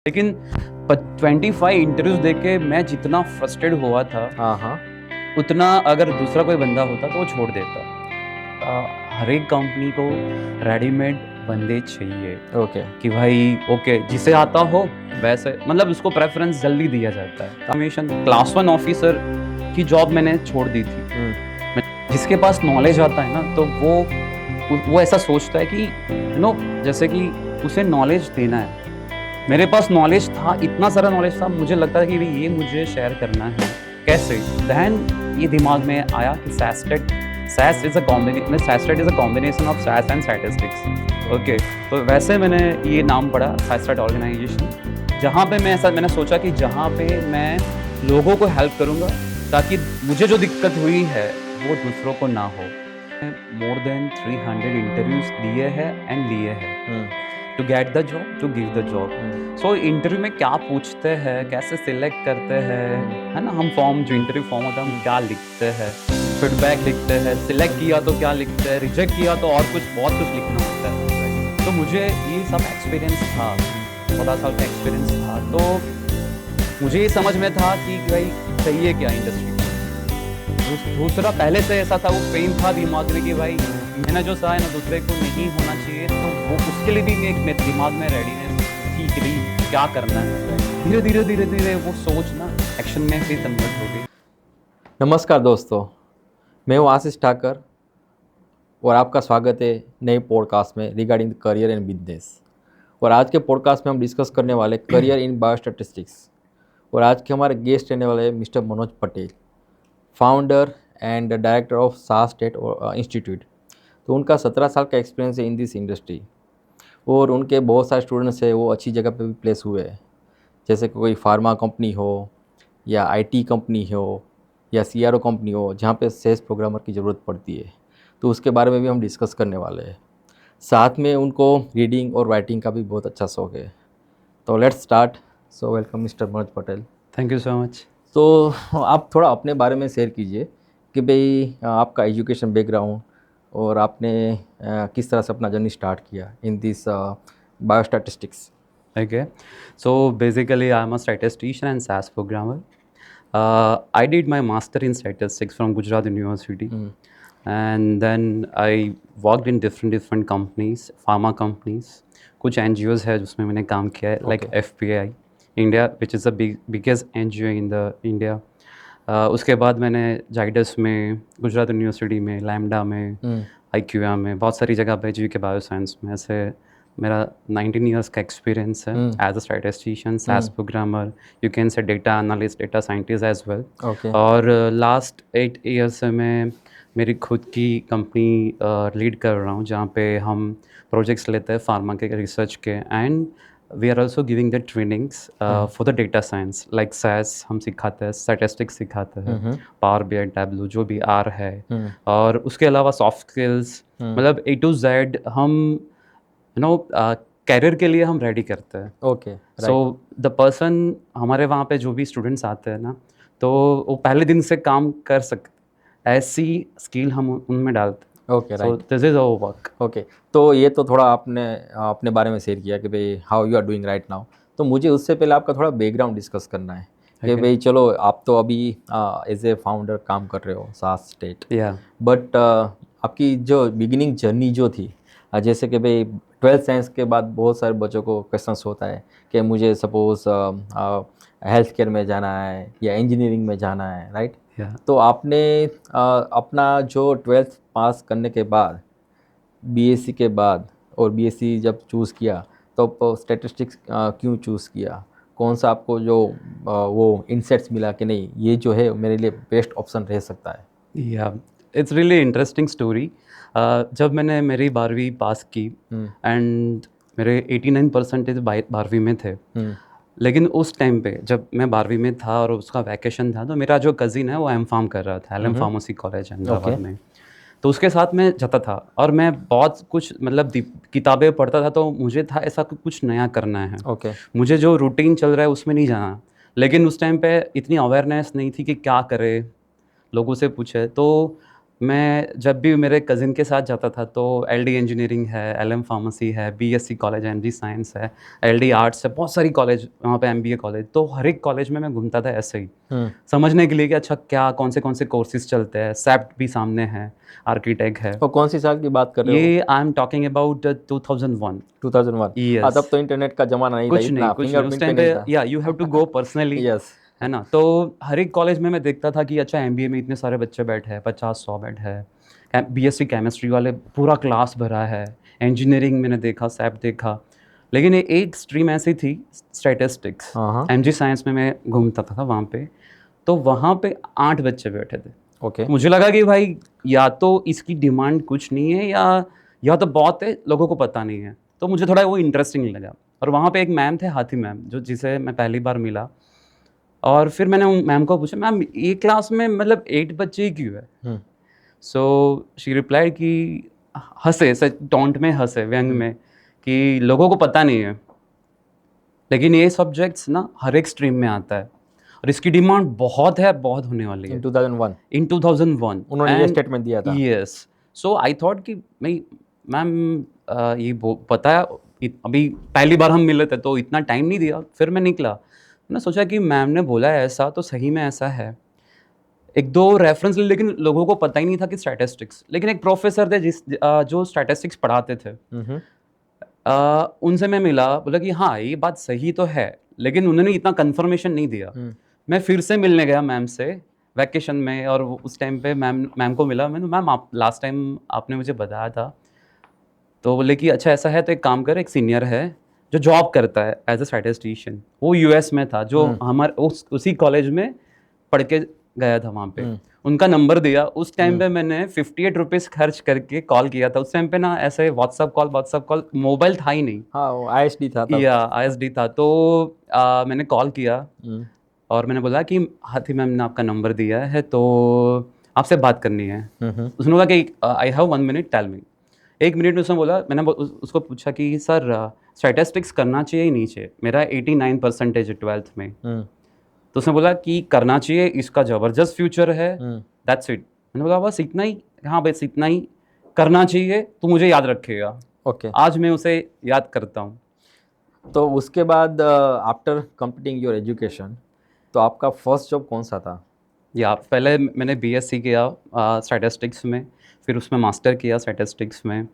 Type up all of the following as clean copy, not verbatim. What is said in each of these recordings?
लेकिन 25 इंटरव्यूज देके मैं जितना फ्रस्ट्रेट हुआ था हाँ। उतना अगर दूसरा कोई बंदा होता तो वो छोड़ देता। हर एक कंपनी को रेडीमेड बंदे चाहिए ओके। कि भाई ओके जिसे आता हो वैसे, मतलब उसको प्रेफरेंस जल्दी दिया जाता है। कमीशन क्लास 1 ऑफिसर की जॉब मैंने छोड़ दी थी। जिसके पास नॉलेज आता है ना तो वो ऐसा सोचता है कि जैसे कि उसे नॉलेज देना है। मेरे पास नॉलेज था, इतना सारा नॉलेज था, मुझे लगता था कि भाई ये मुझे शेयर करना है कैसे। दैन ये दिमाग में आया कि SAS is a combination of SAS and statistics. Okay, तो वैसे मैंने ये नाम पढ़ा SAT ऑर्गेनाइजेशन, जहाँ पे मैंने सोचा कि जहाँ पे मैं लोगों को हेल्प करूँगा ताकि मुझे जो दिक्कत हुई है वो दूसरों को ना हो। मोर देन 300 इंटरव्यूज दिए हैं एंड लिए हैं to get the job, to give the job. So interview में क्या पूछते हैं, कैसे सिलेक्ट करते हैं, है ना, हम फॉर्म जो इंटरव्यू फॉर्म होता है हम क्या लिखते हैं, फीडबैक लिखते हैं, सिलेक्ट किया तो क्या लिखते हैं, रिजेक्ट किया तो और कुछ बहुत कुछ लिखना होता है। तो मुझे ये सब एक्सपीरियंस था, 14 साल का एक्सपीरियंस था, तो मुझे ये समझ में था कि भाई चाहिए क्या इंडस्ट्री। दूसरा पहले से ऐसा था, वो पेन था दिमाग में कि भाई मैंने जो सहा है ना दूसरे को नहीं होना चाहिए, तो वो उसके लिए भी एक मेरे दिमाग में रेडीनेस थी कि भाई क्या करना है। धीरे धीरे धीरे धीरे वो सोच ना एक्शन में भी कन्वर्ट हो गई। नमस्कार दोस्तों, मैं हूँ आशीष ठाकर और आपका स्वागत है नए पॉडकास्ट में रिगार्डिंग करियर एंड बिजनेस। और आज के पॉडकास्ट में हम डिस्कस करने वाले करियर इन बायोस्टैटिस्टिक्स। और आज के हमारे गेस्ट रहने वाले mister Manoj Patel, founder and director of SAS state institute. तो उनका 17 साल का एक्सपीरियंस है इन दिस इंडस्ट्री और उनके बहुत सारे स्टूडेंट्स हैं वो अच्छी जगह पे भी प्लेस हुए हैं, जैसे कोई फार्मा कंपनी हो या IT कंपनी हो या CRO कंपनी हो जहाँ पे सेल्स प्रोग्रामर की ज़रूरत पड़ती है। तो उसके बारे में भी हम डिस्कस करने वाले हैं। साथ में उनको रीडिंग और राइटिंग का भी बहुत अच्छा शौक है। तो let's start. So welcome mister Manoj Patel. Thank you so much. तो आप थोड़ा अपने बारे में शेयर कीजिए कि भाई आपका एजुकेशन बैकग्राउंड और आपने किस तरह से अपना जर्नी स्टार्ट किया in this biostatistics. Okay, so basically I'm a statistician and SAS programmer. I did my master in statistics from Gujarat University. And then I worked in different companies, pharma companies. कुछ NGOs है जिसमें मैंने काम किया है, like FPI India, which is the biggest NGO in the India. उसके बाद मैंने जाइडस में, गुजरात यूनिवर्सिटी में, लैम्डा में, IQVIA में, बहुत सारी जगह पे GK बायोसाइंस में, ऐसे मेरा 19 इयर्स का एक्सपीरियंस है as a statistician, SAS programmer, you can say data analyst, data scientist as well. और लास्ट 8 ईयर्स से मैं मेरी खुद की कंपनी लीड कर रहा हूँ, जहाँ पे हम प्रोजेक्ट्स लेते हैं फार्मा के रिसर्च के, and we are also giving the trainings for the data science, like SAS हम सिखाते हैं, स्टैटिस्टिक्स सिखाते हैं, पावर BI, टैब्लू जो भी आर है, और उसके अलावा सॉफ्ट स्किल्स, मतलब A to Z हम कैरियर के लिए हम रेडी करते हैं। ओके, सो द पर्सन, हमारे वहाँ पे जो भी स्टूडेंट्स आते हैं ना, तो वो पहले दिन से काम कर सकते, ऐसी स्किल हम उनमें डालते हैं। Okay, so this is our work. Okay, तो ये तो थोड़ा आपने अपने बारे में शेयर किया कि भाई how you are doing right now. तो मुझे उससे पहले आपका थोड़ा बैकग्राउंड डिस्कस करना है कि भाई चलो आप तो अभी एज ए फाउंडर काम कर रहे हो SAS स्टेट, बट आपकी जो बिगिनिंग जर्नी जो थी, जैसे कि भाई 12th साइंस के बाद बहुत सारे बच्चों को क्वेश्चंस होता है कि मुझे सपोज हेल्थ केयर में जाना है या इंजीनियरिंग में जाना है, राइट? तो आपने अपना जो 12th पास करने के बाद, BSc के बाद, और BSc जब चूज़ किया तो स्टैटिस्टिक्स क्यों चूज़ किया? कौन सा आपको जो वो इनसाइट्स मिला कि नहीं ये जो है मेरे लिए बेस्ट ऑप्शन रह सकता है? या इट्स रियली इंटरेस्टिंग स्टोरी। जब मैंने मेरी 12वीं पास की एंड मेरे 89% 12वीं में थे, लेकिन उस टाइम पे जब मैं 12वीं में था और उसका वैकेशन था, तो मेरा जो कज़िन है वो M.Pharm कर रहा था, LM फार्मेसी कॉलेज अहमदाबाद में। तो उसके साथ मैं जाता था और मैं बहुत कुछ मतलब किताबें पढ़ता था, तो मुझे था ऐसा कुछ नया करना है। मुझे जो रूटीन चल रहा है उसमें नहीं जाना, लेकिन उस टाइम पे इतनी अवेयरनेस नहीं थी कि क्या करे, लोगों से पूछे। तो मैं जब भी मेरे कज़िन के साथ जाता था तो एलडी इंजीनियरिंग है, एलएम फार्मेसी है, बीएससी कॉलेज एमजी साइंस है, एलडी आर्ट्स है, बहुत सारी कॉलेज वहाँ पे एमबीए कॉलेज। तो हर एक कॉलेज में मैं घूमता था ऐसे ही समझने के लिए कि अच्छा क्या कौन से कोर्सेज चलते हैं। सैप्ट भी सामने है, आर्किटेक्ट है। तो कौन सी साल की बात कर रहे हो? ये I am talking about 2001। 2001। Yes. तब तो इंटरनेट का जमाना नहीं था, कुछ इतना नहीं उस फिंगरप्रिंट टाइम पे पे नहीं था। या you have to go personally yes. है ना। तो हर एक कॉलेज में मैं देखता था कि अच्छा एमबीए में इतने सारे बच्चे बैठे हैं, 50-100 बैठे हैं, बीएससी केमिस्ट्री वाले पूरा क्लास भरा है, इंजीनियरिंग मैंने देखा, सैप देखा। लेकिन एक स्ट्रीम ऐसी थी स्टैटिस्टिक्स, हाँ। एमजी साइंस में मैं घूमता था वहाँ पे। तो वहाँ पे 8 बच्चे बैठे थे। ओके। मुझे लगा कि भाई या तो इसकी डिमांड कुछ नहीं है या तो बहुत है, लोगों को पता नहीं है। तो मुझे थोड़ा वो इंटरेस्टिंग लगा। और वहाँ पे एक मैम थे, हाथी मैम, जिसे मैं पहली बार मिला। और फिर मैंने मैम को पूछा, मैम ये क्लास में मतलब 8 बच्चे ही क्यों है? सो शी रिप्लाइड कि हंसे, सच टॉन्ट में हंसे, व्यंग में, कि लोगों को पता नहीं है लेकिन ये सब्जेक्ट्स ना हर एक स्ट्रीम में आता है और इसकी डिमांड बहुत है, बहुत होने वाली है। इन 2001 इन 2001 उन्होंने ये स्टेटमेंट दिया था। यस। सो आई थॉट कि मैम ये पता है, अभी पहली बार हम मिले थे तो इतना टाइम नहीं दिया। फिर मैं निकला, मैंने सोचा कि मैम ने बोला है ऐसा तो सही में ऐसा है। एक दो रेफरेंस ले, लेकिन लोगों को पता ही नहीं था कि स्टैटिस्टिक्स। लेकिन एक प्रोफेसर थे जो स्टैटिस्टिक्स पढ़ाते थे, उनसे मैं मिला, बोला कि हाँ ये बात सही तो है, लेकिन उन्होंने इतना कंफर्मेशन नहीं दिया। मैं फिर से मिलने गया मैम से वैकेशन में, और उस टाइम पे मैम को मिला। मैंने, मैम आप लास्ट टाइम आपने मुझे बताया था। तो बोले कि अच्छा ऐसा है तो एक काम कर, एक सीनियर है जो जॉब करता है एज अ स्टैटिस्टिशियन, वो यूएस में था, जो हमारे उसी कॉलेज में पढ़ के गया था वहाँ पे। उनका नंबर दिया। उस टाइम पे मैंने 58 रुपीज़ खर्च करके कॉल किया था। उस टाइम पे ना ऐसे व्हाट्सअप कॉल मोबाइल था ही नहीं। हाँ, वो आईएसडी था तब। या आईएसडी था। तो मैंने कॉल किया और मैंने बोला कि हाथी मैम ने आपका नंबर दिया है तो आपसे बात करनी है। उसने बोला कि I have 1 minute, tell me. 1 minute में उसने बोला, मैंने उसको पूछा कि सर स्टैटिस्टिक्स करना चाहिए ही नहीं चाहिए? मेरा 89% है 12th में। तो उसने बोला कि करना चाहिए, इसका ज़बरदस्त फ्यूचर है, दैट्स इट। मैंने बोला बस इतना ही? हाँ बस इतना ही करना चाहिए, तो मुझे याद रखेगा। ओके। आज मैं उसे याद करता हूँ। तो उसके बाद आफ्टर कंप्लीटिंग योर एजुकेशन, तो आपका फर्स्ट जॉब कौन सा था? या पहले मैंने बीएससी किया स्टैटिस्टिक्स में, फिर उसमें मास्टर किया स्टैटिस्टिक्स में।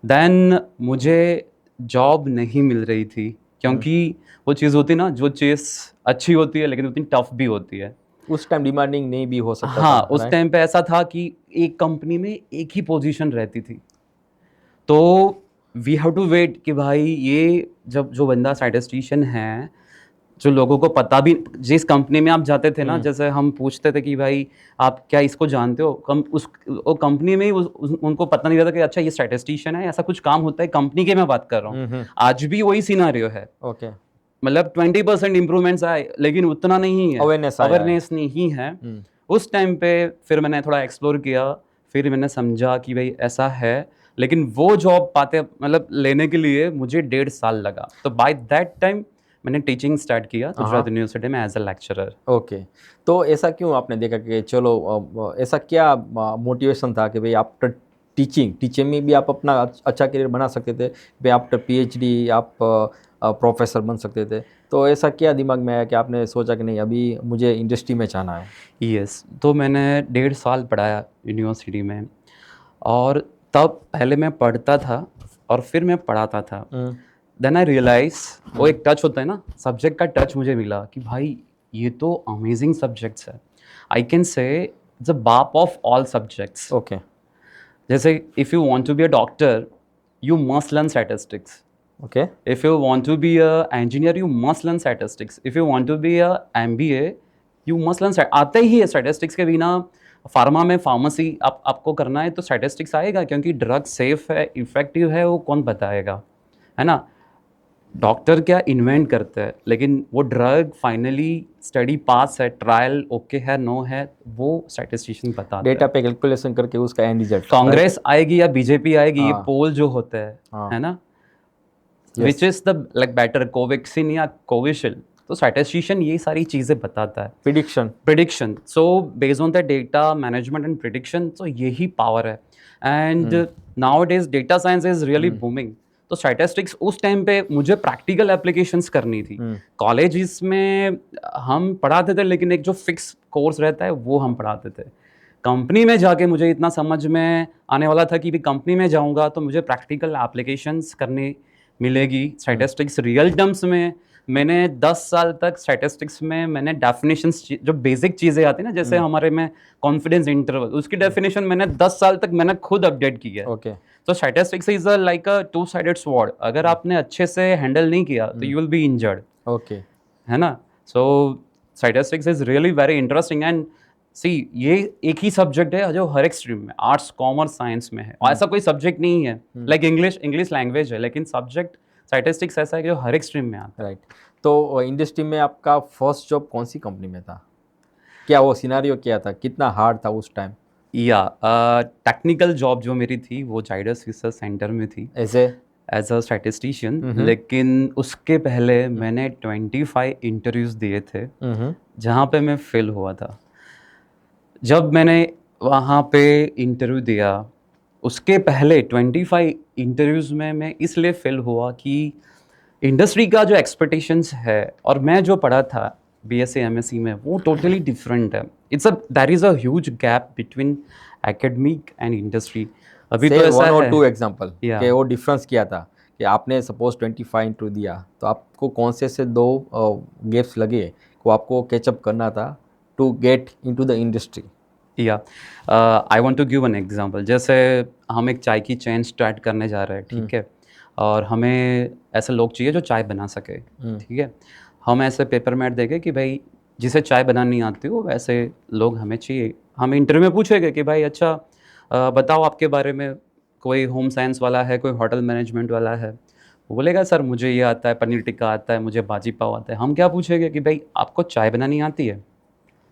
देन मुझे जॉब नहीं मिल रही थी, क्योंकि वो चीज़ होती ना, जो चीज़ अच्छी होती है लेकिन उतनी टफ भी होती है। उस टाइम डिमांडिंग नहीं भी हो सकता हाँ, था, उस टाइम पे ऐसा था कि एक कंपनी में एक ही पोजीशन रहती थी। तो वी हैव टू वेट कि भाई ये जब जो बंदा स्टैटिस्टिशियन है, जो लोगों को पता भी, जिस कंपनी में आप जाते थे ना, जैसे हम पूछते थे कि भाई आप क्या इसको जानते हो, वो कंपनी में ही उनको पता नहीं रहता कि अच्छा ये स्टैटिस्टिशियन है, ऐसा कुछ काम होता है कंपनी के। मैं बात कर रहा हूँ, आज भी वही सिनारियो है। ओके। मतलब 20% इम्प्रूवमेंट्स आए, लेकिन उतना नहीं है, अवेयरनेस नहीं है। उस टाइम पे फिर मैंने थोड़ा एक्सप्लोर किया, फिर मैंने समझा कि भाई ऐसा है। लेकिन वो जॉब पाते, मतलब लेने के लिए मुझे 1.5 साल लगा। तो बाय दैट टाइम मैंने टीचिंग स्टार्ट किया गुजरात यूनिवर्सिटी में एज अ लेक्चरर। ओके। तो ऐसा क्यों आपने देखा कि चलो, ऐसा क्या मोटिवेशन था कि भाई आफ्टर टीचिंग में भी आप अपना अच्छा करियर बना सकते थे, भाई आफ्टर पीएचडी आप प्रोफेसर बन सकते थे? तो ऐसा क्या दिमाग में आया कि आपने सोचा कि नहीं अभी मुझे इंडस्ट्री में जाना है? यस। तो मैंने 1.5 साल पढ़ाया यूनिवर्सिटी में, और तब पहले मैं पढ़ता था और फिर मैं पढ़ाता था। देन आई रियलाइज, वो एक टच होता है ना, सब्जेक्ट का टच मुझे मिला कि भाई ये तो अमेजिंग सब्जेक्ट्स है। I can say it's a बाप ऑफ ऑल सब्जेक्ट्स। ओके। जैसे if you want to be a doctor, you must learn statistics. Okay. If you want to be a engineer, you must learn statistics. If you want to be a MBA, you must learn आते ही है statistics के बिना। Pharma में pharmacy आपको करना है तो statistics आएगा, क्योंकि ड्रग सेफ है, इफेक्टिव है, वो कौन बताएगा, है ना। डॉक्टर क्या इन्वेंट करते हैं, लेकिन वो ड्रग फाइनली स्टडी पास है, ट्रायल ओके है, नो है, वो स्टैटिस्टिशियन बताता है। डेटा पे कैलकुलेशन करके उसका एंड रिजल्ट। कांग्रेस आएगी या बीजेपी आएगी, ये पोल जो होता है ना, which is the like better, Covaxin या कोविशील्ड, तो स्टैटिस्टिशियन ये सारी चीज़ें बताता है, prediction. So based on the data management and prediction, तो यही पावर है। And now days data science is really booming. तो स्टैटिस्टिक्स उस टाइम पे मुझे प्रैक्टिकल एप्लीकेशंस करनी थी। कॉलेजेस में हम पढ़ाते थे, लेकिन एक जो फिक्स कोर्स रहता है वो हम पढ़ाते थे। कंपनी में जाके मुझे इतना समझ में आने वाला था कि भी कंपनी में जाऊंगा तो मुझे प्रैक्टिकल एप्लीकेशंस करने मिलेगी स्टैटिस्टिक्स रियल टर्म्स में। मैंने 10 साल तक स्टैटिस्टिक्स में मैंने डेफिनेशंस, जो बेसिक चीज़ें आती हैं ना, जैसे हमारे में कॉन्फिडेंस इंटरवल, उसकी डेफिनेशन मैंने 10 साल तक मैंने खुद अपडेट की है। ओके। तो statistics is like a two sided sword. अगर आपने अच्छे से हैंडल नहीं किया तो you will be injured, okay. है ना। So statistics is really very interesting. And see, ये एक ही सब्जेक्ट है जो हर एक स्ट्रीम में, आर्ट्स कॉमर्स साइंस में है। ऐसा कोई सब्जेक्ट नहीं है लाइक इंग्लिश लैंग्वेज है, लेकिन सब्जेक्ट स्टैटिस्टिक्स ऐसा है कि जो हर एक स्ट्रीम में आता है। राइट। तो इंडस्ट्री में आपका फर्स्ट जॉब कौन सी कंपनी में था? क्या वो सिनारियो क्या था? कितना हार्ड था उस टाइम? या टेक्निकल जॉब जो मेरी थी वो जाइडस रिसर्च सेंटर में थी ऐसे एज अ स्टैटिस्टिशियन। लेकिन उसके पहले मैंने 25 इंटरव्यूज़ दिए थे जहाँ पे मैं फेल हुआ था। जब मैंने वहाँ पे इंटरव्यू दिया, उसके पहले 25 इंटरव्यूज़ में मैं इसलिए फेल हुआ कि इंडस्ट्री का जो एक्सपेक्टेशंस है और मैं जो पढ़ा था बीएससी एमएससी में, वो टोटली डिफरेंट है। There is a huge gap between academic and industry. अभी तो ऐसा वन और है। टू एग्जांपल या कि वो डिफरेंस क्या था कि आपने सपोज 25 इंटरव्यू दिया तो आपको कौन से दो गैप्स लगे को आपको कैचअप करना था to get into the industry? Yeah I want to give an example. जैसे हम एक चाय की चेन स्टार्ट करने जा रहे हैं, ठीक है, और हमें ऐसे लोग चाहिए जो चाय बना सके, ठीक है। हम ऐसे पेपर मैट देंगे कि भाई जिसे चाय बनानी आती हो वैसे लोग हमें चाहिए। हम इंटरव्यू में पूछेंगे कि भाई अच्छा बताओ आपके बारे में, कोई होम साइंस वाला है, कोई होटल मैनेजमेंट वाला है, वो बोलेगा सर मुझे ये आता है, पनीर टिक्का आता है, मुझे भाजी पाव आता है। हम क्या पूछेंगे कि भाई आपको चाय बनानी आती है?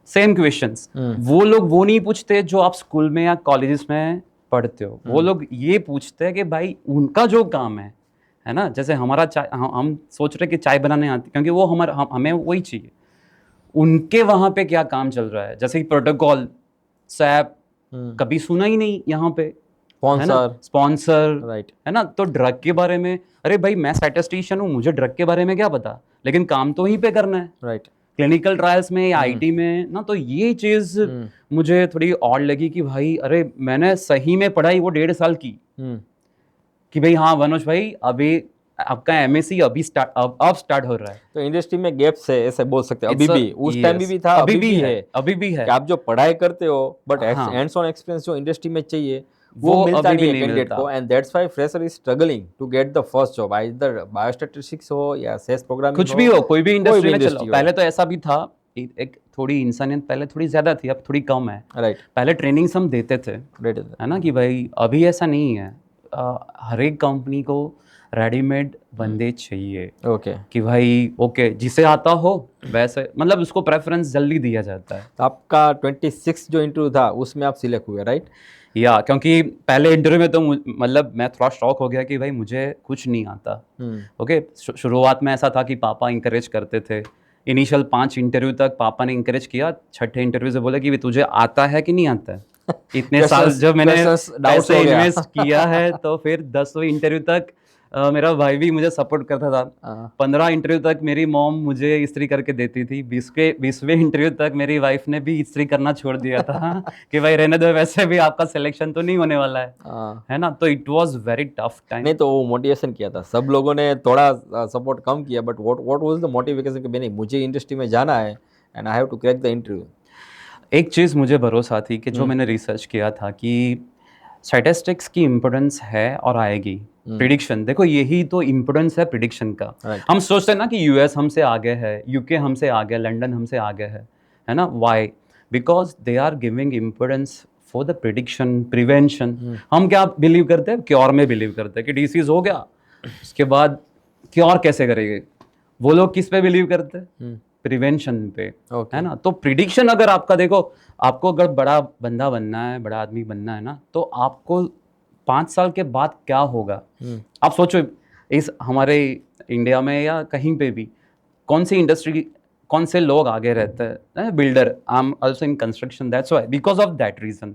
Same questions. वो लोग वो नहीं पूछते जो आप स्कूल में या कॉलेजेस में पढ़ते हो। वो लोग ये पूछते हैं कि भाई उनका जो काम है ना, जैसे हमारा चाय, हम सोच रहे कि चाय बनाने आती, क्योंकि वो हमें वही चाहिए। उनके वहाँ पे क्या काम चल रहा है, जैसे कि प्रोटोकॉल, सैप, कभी सुना ही नहीं यहाँ पे, है ना, स्पॉन्सर, राइट, है ना। तो ड्रग के बारे में, अरे भाई मैं स्टैटिस्टिशियन हूँ, मुझे ड्रग के बारे में क्या पता, लेकिन काम तो वहीं पे करना है, राइट। क्लिनिकल ट्रायल्स में या आईटी में ना। तो ये चीज़ मुझे थोड़ी ऑड लगी कि भाई अरे मैंने सही में पढ़ाई वो 1.5 साल की, कि भाई हाँ मनोज भाई अभी आपका एमएससी अभी अब स्टार्ट हो रहा है। तो इंडस्ट्री में गैप्स है ऐसे बोल सकते हैं। अभी भी उस टाइम भी था, अभी भी है, अभी भी है कि आप जो पढ़ाई करते हो बट हैंड्स ऑन एक्सपीरियंस जो इंडस्ट्री में चाहिए वो मिलता नहीं है कैंडिडेट को। And that's why fresher is struggling to get the first job, either biostatistics हो या सेल्स प्रोग्रामिंग, कुछ भी हो, कोई भी इंडस्ट्री में चलो। पहले तो ऐसा भी था, एक थोड़ी इंसानियत पहले थोड़ी ज्यादा थी, अब थोड़ी कम है। राइट। पहले ट्रेनिंग्स हम देते थे, है ना, कि भाई अभी ऐसा नहीं है। हर एक कंपनी को रेडीमेड बंदे चाहिए। ओके। कि भाई ओके जिसे आता हो वैसे, मतलब उसको प्रेफरेंस जल्दी दिया जाता है। तो आपका 26 जो इंटरव्यू था उसमें आप सिलेक्ट हुए, राइट? या क्योंकि पहले इंटरव्यू में तो मतलब मैं थोड़ा शॉक हो गया कि भाई मुझे कुछ नहीं आता। ओके, शुरुआत में ऐसा था कि पापा इंकरेज करते थे। इनिशियल 5 इंटरव्यू तक पापा ने इंकरेज किया, छठे इंटरव्यू से बोले कि तुझे आता है कि नहीं आता है। इतने साल जब मैंने पैसे इन्वेस्ट किया है, तो फिर 10वें इंटरव्यू तक मेरा भाई भी मुझे सपोर्ट करता था। 15 इंटरव्यू तक मेरी मॉम मुझे इस्त्री करके देती थी। 20वें इंटरव्यू तक मेरी वाइफ ने भी इस्त्री करना छोड़ दिया था कि भाई रहने दो, वैसे भी आपका सिलेक्शन तो नहीं होने वाला है ना। तो it was very tough time. नहीं तो वो मोटिवेशन किया था, सब लोगों ने थोड़ा सपोर्ट कम किया, but what was the motivation कि नहीं मुझे इंडस्ट्री में जाना है and I have to crack the interview? एक चीज़ मुझे भरोसा थी कि जो मैंने रिसर्च किया था कि स्टैटिस्टिक्स की इम्पोर्टेंस है और आएगी। प्रिडिक्शन, देखो यही तो इम्पोर्टेंस है प्रिडिक्शन का। हम सोचते हैं ना कि यूएस हमसे आगे है, यूके हमसे आगे, लंदन हमसे आगे है ना। Why? Because they are giving importance for the prediction, prevention. हम क्या बिलीव करते हैं? क्योर में बिलीव करते हैं कि डिसीज हो गया, उसके बाद क्योर कैसे करेंगे। वो लोग किस पे बिलीव करते हैं? प्रिवेंशन पे, है ना। तो प्रिडिक्शन अगर आपका, देखो आपको अगर बड़ा बंदा बनना है, बड़ा आदमी बनना है ना, तो आपको 5 साल के बाद क्या होगा आप सोचो। इस हमारे इंडिया में या कहीं पे भी कौन सी इंडस्ट्री, कौन से लोग आगे रहते हैं, builder, I am also in construction, that's why, because of that reason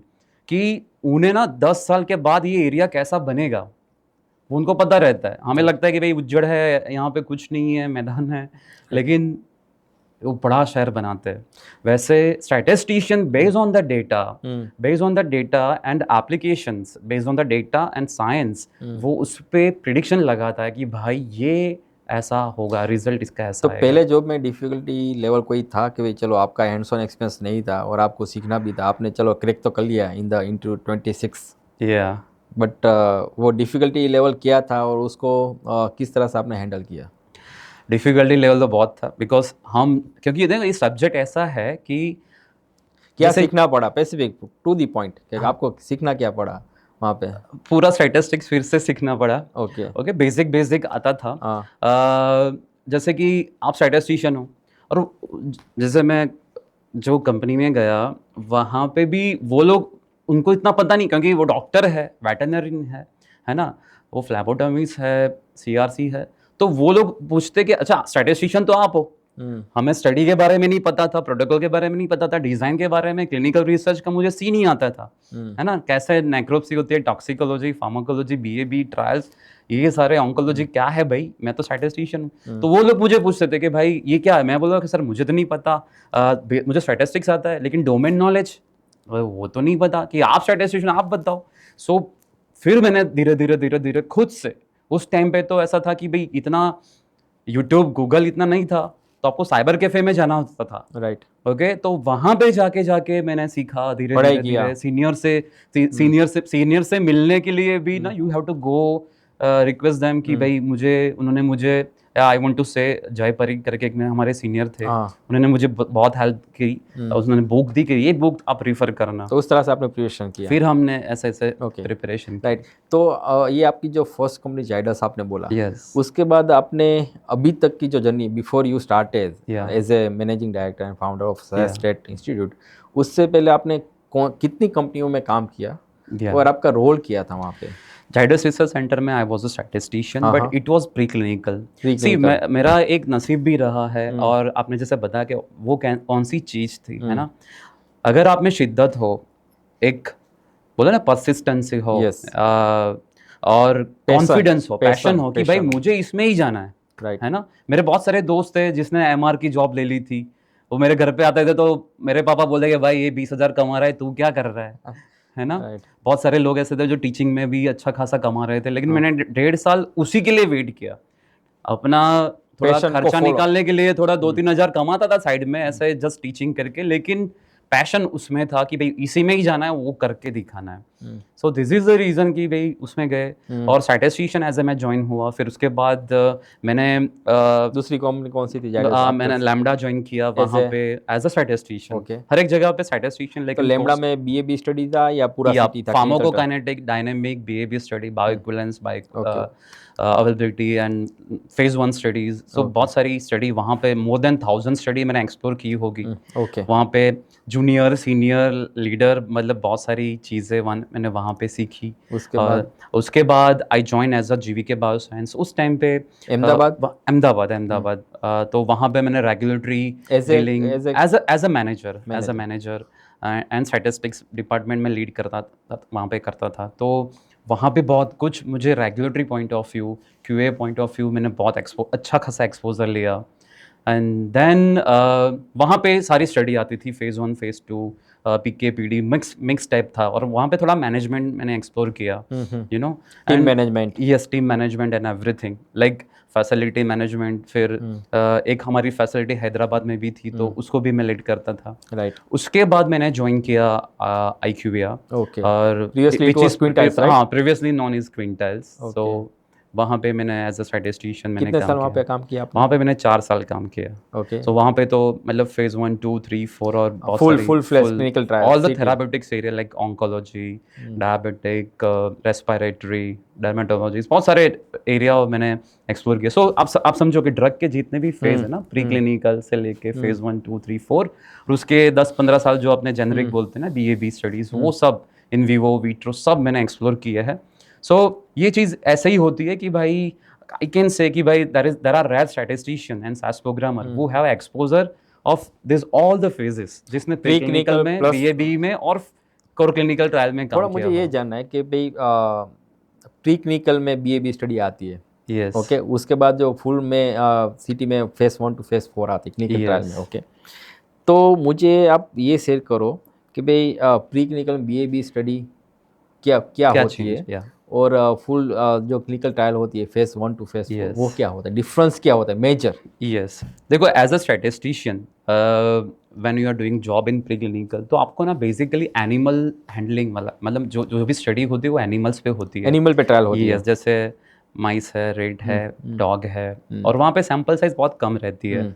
कि उन्हें ना 10 साल के बाद ये एरिया कैसा बनेगा वो उनको पता रहता है। हमें लगता है कि भाई उज्जड़ है, यहाँ पे कुछ नहीं है, मैदान है, लेकिन वो बड़ा शहर बनाते हैं। वैसे statistician based on the data, based on the data and applications, based on the data and science, वो उस पे प्रिडिक्शन लगाता है कि भाई ये ऐसा होगा, रिजल्ट इसका ऐसा तो आएगा। पहले जॉब में डिफिकल्टी लेवल कोई था कि भाई चलो आपका हैंड्स ऑन एक्सपीरियंस नहीं था और आपको सीखना भी था, आपने चलो क्रैक तो कर लिया इन द इंटू 26, या बट वो डिफिकल्टी लेवल क्या था और उसको किस तरह से आपने हैंडल किया? डिफिकल्टी लेवल तो बहुत था, बिकॉज हम, क्योंकि देखो ये सब्जेक्ट ऐसा है कि क्या जैसे- सीखना पड़ा स्पेसिफिक टू द पॉइंट कि आपको सीखना क्या पड़ा वहाँ पे? पूरा स्टैटिस्टिक्स फिर से सीखना पड़ा। ओके। ओके, बेसिक आता था। हाँ। जैसे कि आप स्टैटिस्टिशियन हो, और जैसे मैं जो कंपनी में गया वहाँ पे भी वो लोग, उनको इतना पता नहीं, क्योंकि वो डॉक्टर है, वेटरनरी है ना, वो फ्लैबोटॉमिस्ट है, सीआरसी है, तो वो लोग पूछते कि अच्छा स्टैटिस्टिशियन तो आप हो। हमें स्टडी के बारे में नहीं पता था, प्रोटोकॉल के बारे में नहीं पता था, डिजाइन के बारे में, क्लिनिकल रिसर्च का मुझे सी नहीं आता था, है ना, कैसे नेक्रोप्सी होती है, टॉक्सिकोलॉजी, फार्माकोलॉजी, बीएबी, ट्रायल्स, ये सारे, ऑन्कोलॉजी क्या है भाई, मैं तो स्टैटिस्टिशियन हूँ। तो वो लोग मुझे पूछते थे कि भाई ये क्या है, मैं बोला कि सर मुझे तो नहीं पता, मुझे स्टैटिस्टिक्स आता है, लेकिन डोमेन नॉलेज वो तो नहीं पता कि आप स्टैटिस्टिशियन, आप बताओ। सो फिर मैंने धीरे धीरे खुद से, उस टाइम पे तो ऐसा था कि भाई इतना यूट्यूब, गूगल इतना नहीं था, तो आपको साइबर कैफे में जाना होता था। राइट। ओके, तो वहां पे जाके मैंने सीखा धीरे पढ़ाई धीरे किया। धीरे, सीनियर से मिलने के लिए भी ना, you have to go request them कि भाई उन्होंने मुझे, आई वांट टू से, जयपरी करके एक हमारे सीनियर थे, हाँ। उन्होंने मुझे बहुत हेल्प की, उन्होंने बुक दी कि ये बुक आप रिफर करना, तो उस तरह से आपने प्रिपरेशन किया। फिर हमने ऐसे Okay. प्रिपरेशन। राइट। तो ये आपकी जो फर्स्ट कंपनी जाइडस आपने बोला, यस, उसके बाद आपने अभी तक की जो journey before you started Yeah. As a managing director and founder of Yeah. State institute, उससे पहले आपने कितनी कंपनियों में काम किया Yeah. और आपका रोल क्या था वहाँ पे? जाइडस रिसर्च सेंटर में आई वाज अ स्टैटिस्टिशियन, हाँ, बट हाँ। It was pre clinical. Preclinical. मेरा एक नसीब भी रहा है, और आपने जैसे बताया कि वो कौन सी चीज़ थी, है ना, अगर आप में शिद्दत हो, एक बोला ना परसिस्टेंसी हो, Yes. और कॉन्फिडेंस हो, पैशन हो कि भाई passion. मुझे इसमें ही जाना है, राइट। है ना। मेरे बहुत सारे दोस्त थे जिसने एमआर की जॉब ले ली थी, वो मेरे घर पे आते थे तो मेरे पापा बोले कि भाई ये 20,000 कमा रहा है, तू क्या कर रहा है ना। Right. बहुत सारे लोग ऐसे थे जो टीचिंग में भी अच्छा खासा कमा रहे थे, लेकिन मैंने 1.5 साल उसी के लिए वेट किया, अपना थोड़ा Passion को खर्चा follow. निकालने के लिए, थोड़ा 2-3 हज़ार कमाता था साइड में ऐसे जस्ट टीचिंग करके, लेकिन पैशन उसमें था कि भाई इसी में ही जाना है, वो करके दिखाना है। सो दिस इज द रीज़न कि भाई उसमें गए, और स्टैटिस्टिशियन एज ए मैं ज्वाइन हुआ। फिर उसके बाद मैंने दूसरी कंपनी कौन सी थी? मैंने लैम्बडा ज्वाइन किया वहाँ पे एज अ स्टैटिस्टिशियन। Okay. हर एक जगह पे स्टैटिस्टिशियन, तो लेकिन लेमड़ा में बीएबी स्टडी था या पूरा सिटी था? Pharmacokinetic, dynamic, behaviour study, bioequivalence, availability and phase 1 studies. So बहुत सारी स्टडी वहाँ पे, मोर देन 1000 स्टडी मैंने एक्सप्लोर की होगी। ओके। वहाँ पे जूनियर, सीनियर, लीडर, मतलब बहुत सारी चीज़ें मैंने वहाँ पे सीखी। उसके बाद I join as a GVK bioscience. उस टाइम पे अहमदाबाद, तो वहाँ पे मैंने regulatory dealing as a manager and statistics department में लीड करता था, वहाँ पे करता था। तो वहाँ पे बहुत कुछ मुझे regulatory point of view, QA point of view, मैंने बहुत अच्छा खासा एक्सपोजर लिया। एंड देन वहाँ पे सारी स्टडी आती थी, फेज़ 1, फेज़ 2, पीके, पीडी, मिक्स टाइप था। और वहाँ पे थोड़ा मैनेजमेंट मैंने एक्सप्लोर किया, you know, team management. Yes, team management and everything, like facility management. फिर एक हमारी फैसिलिटी हैदराबाद में भी थी, तो उसको भी मैं लीड करता था। राइट। उसके बाद मैंने ज्वाइन किया IQVIA, ओके। और प्रीवियसली नॉन इज क्विंटाइल्स। सो वहाँ पे मैंने एज अ स्टैटिस्टिशियन मैंने कितने साल वहाँ पे काम किया आपने? वहाँ पे मैंने 4 साल काम किया। ओके। सो वहाँ पे तो मतलब फेज 1, 2, 3, 4 और बहुत full clinical trial, all the therapeutics area like oncology, diabetic, respiratory, dermatology, बहुत सारे एरिया मैंने एक्सप्लोर किया। सो आप समझो कि ड्रग के जितने भी फेज है ना, प्री क्लिनिकल से लेके फेज 1, 2, 3, 4, और उसके 10-15 साल जो अपने जेनरिक बोलते हैं ना, BAB स्टडीज, वो सब इन विवो, विट्रो, सब मैंने एक्सप्लोर किया है। सो ये चीज़ ऐसे ही होती है कि भाई I can say कि भाई there are rare statistician and SAS programmer who have exposure of this all the phases जिसने Preclinical preclinical में plus- BA/BE में और core clinical trial में थोड़ा काम मुझे किया ये जानना है कि भाई प्री क्लिनिकल में BA/BE स्टडी आती है, Yes. ओके, उसके बाद जो फुल में सिटी में फेज 1 to फेज 4 आती है क्लिनिकल ट्रायल में, Yes. ओके। तो मुझे आप ये शेयर करो कि भाई प्री क्लिनिकल में BA/BE स्टडी क्या क्या क्या होती change? है, Yeah. और फुल जो क्लिनिकल ट्रायल होती है फेज 1 to फेज 4, Yes. वो क्या होता है, डिफरेंस क्या होता है मेजर? Yes. देखो as a statistician when you are doing job in preclinical तो आपको ना बेसिकली एनिमल हैंडलिंग वाला मतलब जो जो भी स्टडी होती है वो एनिमल्स पे होती है। एनिमल पे ट्रायल होती है। Yes, जैसे माइस है, रेट है, डॉग है, और वहाँ पे सैंपल साइज बहुत कम रहती है।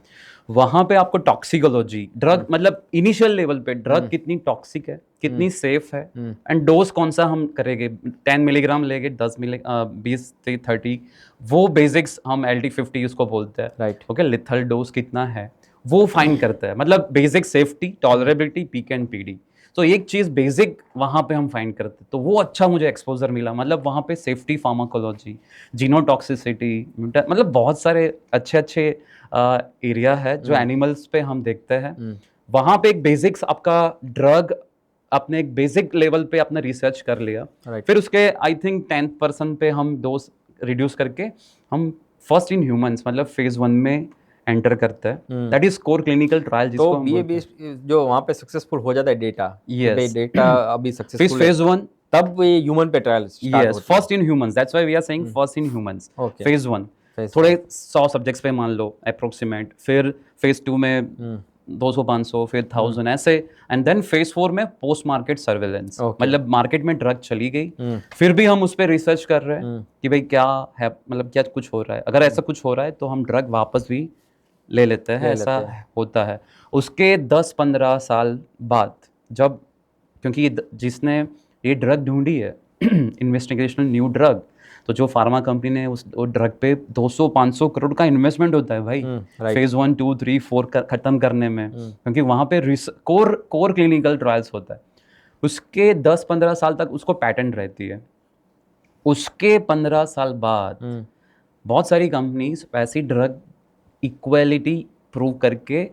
वहाँ पे आपको टॉक्सिकोलॉजी ड्रग मतलब इनिशियल लेवल पे ड्रग कितनी टॉक्सिक है, कितनी सेफ है, एंड डोज कौन सा हम करेंगे, 10 मिलीग्राम लेंगे, 20 से 30, वो बेसिक्स हम LD50 उसको बोलते हैं, राइट। ओके। लिथल डोज कितना है वो फाइन करता है, मतलब basic safety, tolerability, PK and PD. तो एक चीज बेसिक वहाँ पे हम फाइंड करते, तो वो अच्छा मुझे एक्सपोजर मिला। मतलब वहाँ पे सेफ्टी, फार्माकोलॉजी, जीनोटॉक्सिसिटी, मतलब बहुत सारे अच्छे अच्छे एरिया है जो एनिमल्स पे हम देखते हैं। वहाँ पे एक बेसिक्स आपका ड्रग अपने एक बेसिक लेवल पे अपने रिसर्च कर लिया, Right. फिर उसके आई थिंक 10% पे हम डोज रिड्यूस करके हम फर्स्ट इन ह्यूमंस मतलब फेज 1 में एंटर करते हैं। That is core clinical trial तो जिसको हम बोलते BA/BE जो वहाँ पे सक्सेसफुल हो जाता है डेटा, Yes. भाई डेटा अभी हैं। सक्सेसफुल है, फेज 1 तब ये ह्यूमन पे ट्रायल स्टार्ट यस, होती है। First in humans, that's why we are saying first in humans. Okay. Phase 1 Phase थोड़े 100 सब्जेक्ट्स पे मान लो अप्रोक्सीमेट, फिर फेज 2 में 200-500, फिर 1000 ऐसे, एंड देन फेज 4 में पोस्ट मार्केट सर्वेलेंस, Okay. मतलब मार्केट में ड्रग चली गई, फिर भी हम उस पर रिसर्च कर रहे हैं कि भाई क्या है, मतलब क्या कुछ हो रहा है, अगर ऐसा कुछ हो रहा है तो हम ड्रग वापस भी ले लेते हैं, ऐसा होता है। उसके 10-15 साल बाद जब, क्योंकि जिसने ये ड्रग ढूंढी है इन्वेस्टिगेशनल न्यू ड्रग, तो जो फार्मा कंपनी ने उस ड्रग पे 200-500 करोड़ का इन्वेस्टमेंट होता है भाई, right. फेज 1, 2, 3, 4 खत्म करने में, क्योंकि वहाँ पे कोर क्लिनिकल ट्रायल्स होता है। उसके 10-15 साल तक उसको पैटेंट रहती है। उसके 15 साल बाद बहुत सारी कंपनीज वैसी ड्रग इक्वालिटी प्रूव करके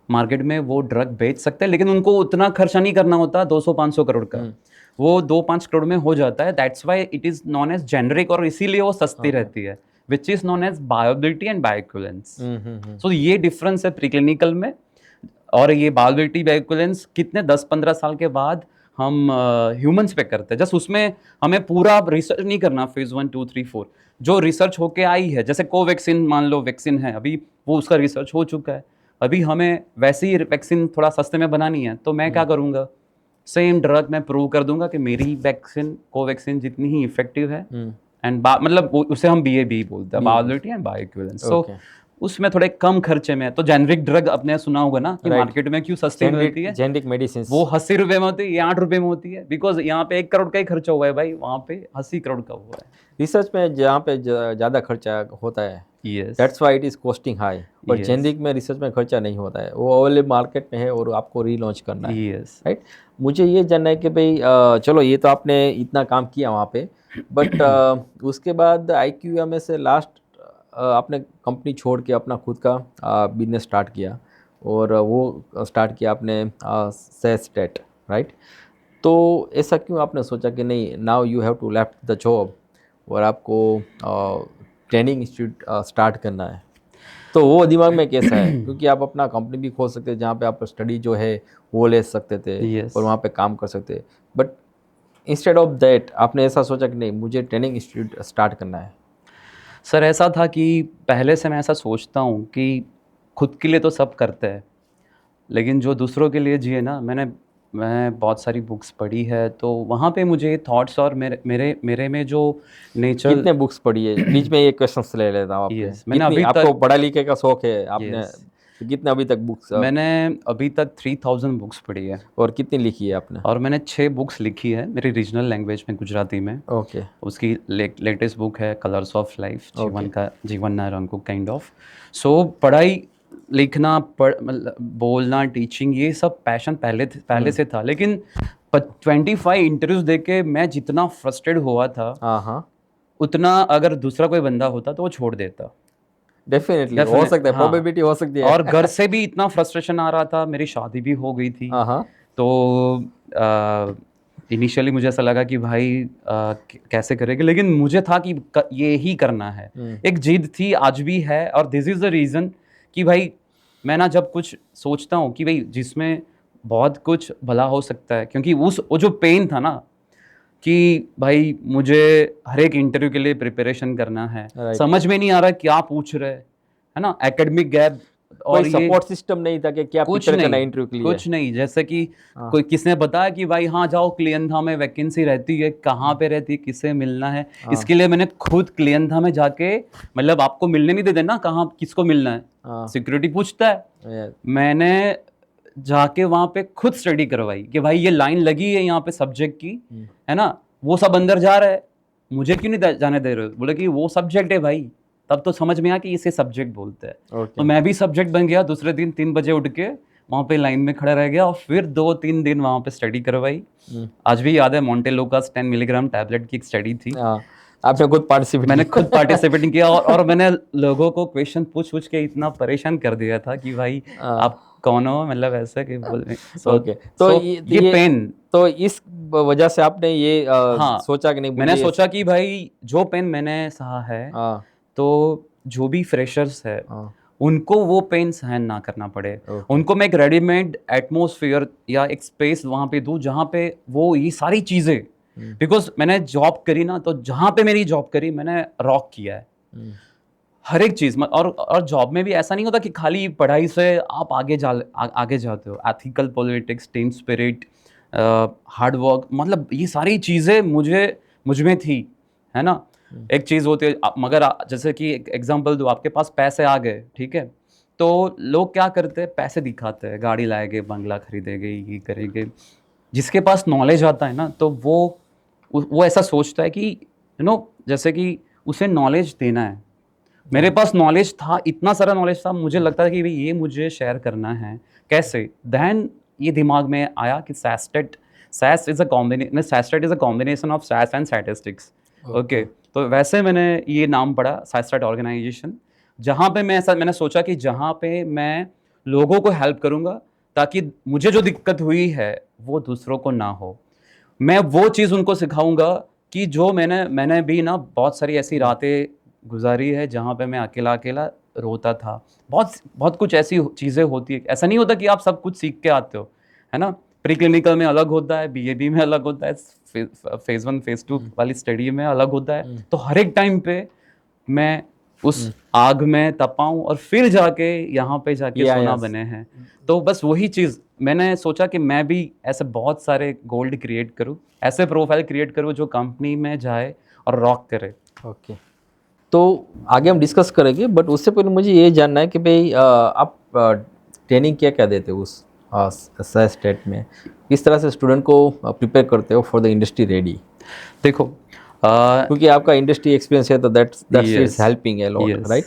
मार्केट में वो ड्रग बेच सकते हैं, लेकिन उनको उतना खर्चा नहीं करना होता 200-500 करोड़ का, वो 2-5 करोड़ में हो जाता है। That's why it is known as generic, और इसीलिए वो सस्ती रहती है, which is known as bioavailability and bioequivalence. So ये डिफरेंस है प्रीक्लिनिकल में, और ये बायोबिलिटी, बायोइक्विवेलेंस कितने 10-15 साल के बाद हम ह्यूमंस पे करते हैं। जस्ट उसमें हमें पूरा रिसर्च नहीं करना, फेज 1, 2, 3, 4 जो रिसर्च होके आई है, जैसे कोवैक्सीन मान लो, वैक्सीन है अभी, वो उसका रिसर्च हो चुका है, अभी हमें वैसी ही वैक्सीन थोड़ा सस्ते में बनानी है, तो मैं क्या करूँगा, सेम ड्रग मैं प्रूव कर दूंगा कि मेरी वैक्सीन कोवैक्सीन जितनी ही इफेक्टिव है, एंड मतलब उसे हम BA/BE बोलते हैं, बायोबिलिटी एंड बायोइक्विवेलेंस। सो उसमें थोड़े कम खर्चे में, तो जेनरिक ड्रग आपने सुना होगा ना कि मार्केट में क्यों सस्ती मिलती है, जेनरिक मेडिसिन वो 80 रुपए में होती है, ये 8 रुपए में होती है, बिकॉज यहाँ पे 1 करोड़ का ही खर्चा हुआ है भाई, वहाँ पे 80 करोड़ का हुआ है। रिसर्च में जहाँ पे ज़्यादा खर्चा होता है, yes, that's why it is costing high, और Yes. जेनरिक में रिसर्च में खर्चा नहीं होता है, वो अवेलेबल मार्केट में है और आपको रीलॉन्च करना है, यस, राइट। मुझे ये जानना है कि भाई चलो ये तो आपने इतना काम किया वहाँ पे, बट उसके बाद IQVIA से लास्ट आपने कंपनी छोड़ के अपना खुद का बिजनेस स्टार्ट किया, और वो स्टार्ट किया आपने सेस्टेट, राइट। तो ऐसा क्यों आपने सोचा कि नहीं, now you have to left the job और आपको ट्रेनिंग इंस्टीट्यूट स्टार्ट करना है, तो वो दिमाग में कैसा है? क्योंकि आप अपना कंपनी भी खोल सकते हैं जहाँ पे आप स्टडी जो है वो ले सकते थे, Yes. और वहाँ पे काम कर सकते, बट इंस्टेड ऑफ दैट आपने ऐसा सोचा कि नहीं, मुझे ट्रेनिंग इंस्टीट्यूट स्टार्ट करना है। सर ऐसा था कि पहले से मैं ऐसा सोचता हूँ कि खुद के लिए तो सब करते हैं, लेकिन जो दूसरों के लिए जिए ना, मैं बहुत सारी बुक्स पढ़ी है, तो वहाँ पे मुझे थॉट्स और मेरे में जो नेचर। कितने बुक्स पढ़ी है? बीच में ये क्वेश्चन ले लेता हूँ आपके। Yes, मैंने अभी आपको तक पढ़ा लिखे का शौक है आपने? Yes. तो कितने अभी तक बुक्स? मैंने अभी तक 3000 बुक्स पढ़ी है। और कितनी लिखी है आपने? और मैंने 6 बुक्स लिखी है मेरी रीजनल लैंग्वेज में, गुजराती में। ओके। उसकी लेटेस्ट बुक है कलर्स ऑफ लाइफ, जीवन ना रंगो काइंड ऑफ। सो पढ़ाई लिखना, मतलब बोलना, टीचिंग, ये सब पैशन पहले से था, लेकिन 25 इंटरव्यूज देके मैं जितना फ्रस्ट्रेट हुआ था, हाँ, उतना अगर दूसरा कोई बंदा होता तो वो छोड़ देता। डेफिनेटली हो Definitely, सकता है, हाँ। प्रोबेबिलिटी हो सकती है। और घर से भी इतना फ्रस्ट्रेशन आ रहा था, मेरी शादी भी हो गई थी। हाँ हाँ तो इनिशियली मुझे ऐसा लगा कि भाई कैसे करेंगे, लेकिन मुझे था कि ये ही करना है। एक जिद थी, आज भी है, और दिस इज़ द रीज़न कि भाई मैं ना जब कुछ सोचता हूँ कि भाई जिसमें बहुत कुछ भला हो सकता है, क्योंकि वो जो पेन था ना कि भाई मुझे हर एक इंटरव्यू के लिए प्रिपरेशन करना है, Right. समझ में नहीं आ रहा क्या पूछ रहे, है ना, एकेडमिक गैप और कोई ये सपोर्ट सिस्टम नहीं था कि क्या कुछ प्रिपेयर करना नहीं, इंटरव्यू के लिए। कुछ नहीं। जैसे कि हाँ। कोई किसने बताया कि भाई हाँ जाओ क्लियंथा में वैकेंसी रहती है, कहाँ पे रहती है, किससे मिलना है। हाँ। इसके लिए मैंने खुद क्लियंथा में जाके, मतलब आपको मिलने नहीं देते ना कहाँ किसको मिलना है, हाँ। सिक्योरिटी पूछता है। Yeah. मैंने जाके वहाँ पे खुद स्टडी करवाई कि भाई ये लाइन लगी है यहाँ पे सब्जेक्ट की, है ना, वो सब अंदर जा रहा है, मुझे क्यों नहीं जाने दे रहे हो? बोले कि वो सब्जेक्ट है भाई। तब तो समझ में आया कि इसे सब्जेक्ट बोलते हैं। Okay. तो मैं भी सब्जेक्ट बन गया। दूसरे दिन 3 बजे उठ के वहाँ पे लाइन में खड़ा रह गया और फिर 2-3 दिन वहाँ पे स्टडी करवाई। आज भी याद है, मोंटेलोकास 10 मिलीग्राम टैबलेट की एक स्टडी थी। हाँ, आपने खुद पार्टिसिपेट मैंने खुद पार्टिसिपेट किया और मैंने लोगों को क्वेश्चन पूछ के इतना परेशान कर दिया था कि भाई आप कौन हो, मतलब ऐसा कि बोल ओके। तो ये पेन, तो इस वजह से आपने ये हाँ, सोचा कि नहीं, मैंने सोचा कि भाई जो पेन मैंने सहा है, हाँ तो जो भी फ्रेशर्स है हाँ उनको वो पेन सहन ना करना पड़े। उनको मैं एक रेडीमेड एटमॉस्फेयर या एक स्पेस वहाँ पे दूँ जहाँ पे वो ये सारी चीज़ें, बिकॉज मैंने जॉब करी ना, तो जहाँ पे मेरी जॉब करी मैंने रॉक किया है हर एक चीज़। और जॉब में भी ऐसा नहीं होता कि खाली पढ़ाई से आप आगे जाते हो। Ethical politics, team spirit, hard work, मतलब ये सारी चीज़ें मुझ में थी, है ना। एक चीज़ होती है, मगर जैसे कि एक एग्जांपल दो, आपके पास पैसे आ गए, ठीक है, तो लोग क्या करते हैं, पैसे दिखाते हैं, गाड़ी लाएंगे, बंगला खरीदेंगे, ये करेंगे। जिसके पास नॉलेज आता है ना, तो वो ऐसा सोचता है कि जैसे कि उसे नॉलेज देना है। मेरे पास नॉलेज था, इतना सारा नॉलेज था, मुझे लगता था कि भाई ये मुझे शेयर करना है। कैसे? देन ये दिमाग में आया कि SAS is a combination of SAS and statistics. Okay, तो वैसे मैंने ये नाम पढ़ा, SASTAT ऑर्गेनाइजेशन, जहाँ पे मैंने सोचा कि जहाँ पे मैं लोगों को हेल्प करूँगा, ताकि मुझे जो दिक्कत हुई है वो दूसरों को ना हो। मैं वो चीज़ उनको सिखाऊंगा कि जो मैंने भी ना बहुत सारी ऐसी रातें गुजारी है जहाँ पे मैं अकेला अकेला रोता था। बहुत कुछ ऐसी चीज़ें होती है। ऐसा नहीं होता कि आप सब कुछ सीख के आते हो, है ना। प्री क्लिनिकल में अलग होता है, BAB में अलग होता है, फेज़ 1 फेज़ 2 वाली स्टडी में अलग होता है। तो हर एक टाइम पे मैं उस आग में तपाऊं और फिर जाके यहाँ पे जाके सोना बने हैं। तो बस वही चीज़ मैंने सोचा कि मैं भी ऐसे बहुत सारे गोल्ड क्रिएट करूँ, ऐसे प्रोफाइल क्रिएट करूँ जो कंपनी में जाए और रॉक करे। ओके, तो आगे हम डिस्कस करेंगे, बट उससे पहले मुझे ये जानना है कि भाई आप ट्रेनिंग क्या देते हो उस SAS में, किस तरह से स्टूडेंट को प्रिपेयर करते हो फॉर द इंडस्ट्री रेडी? देखो, क्योंकि आपका इंडस्ट्री एक्सपीरियंस है, तो that's is helping a lot, right?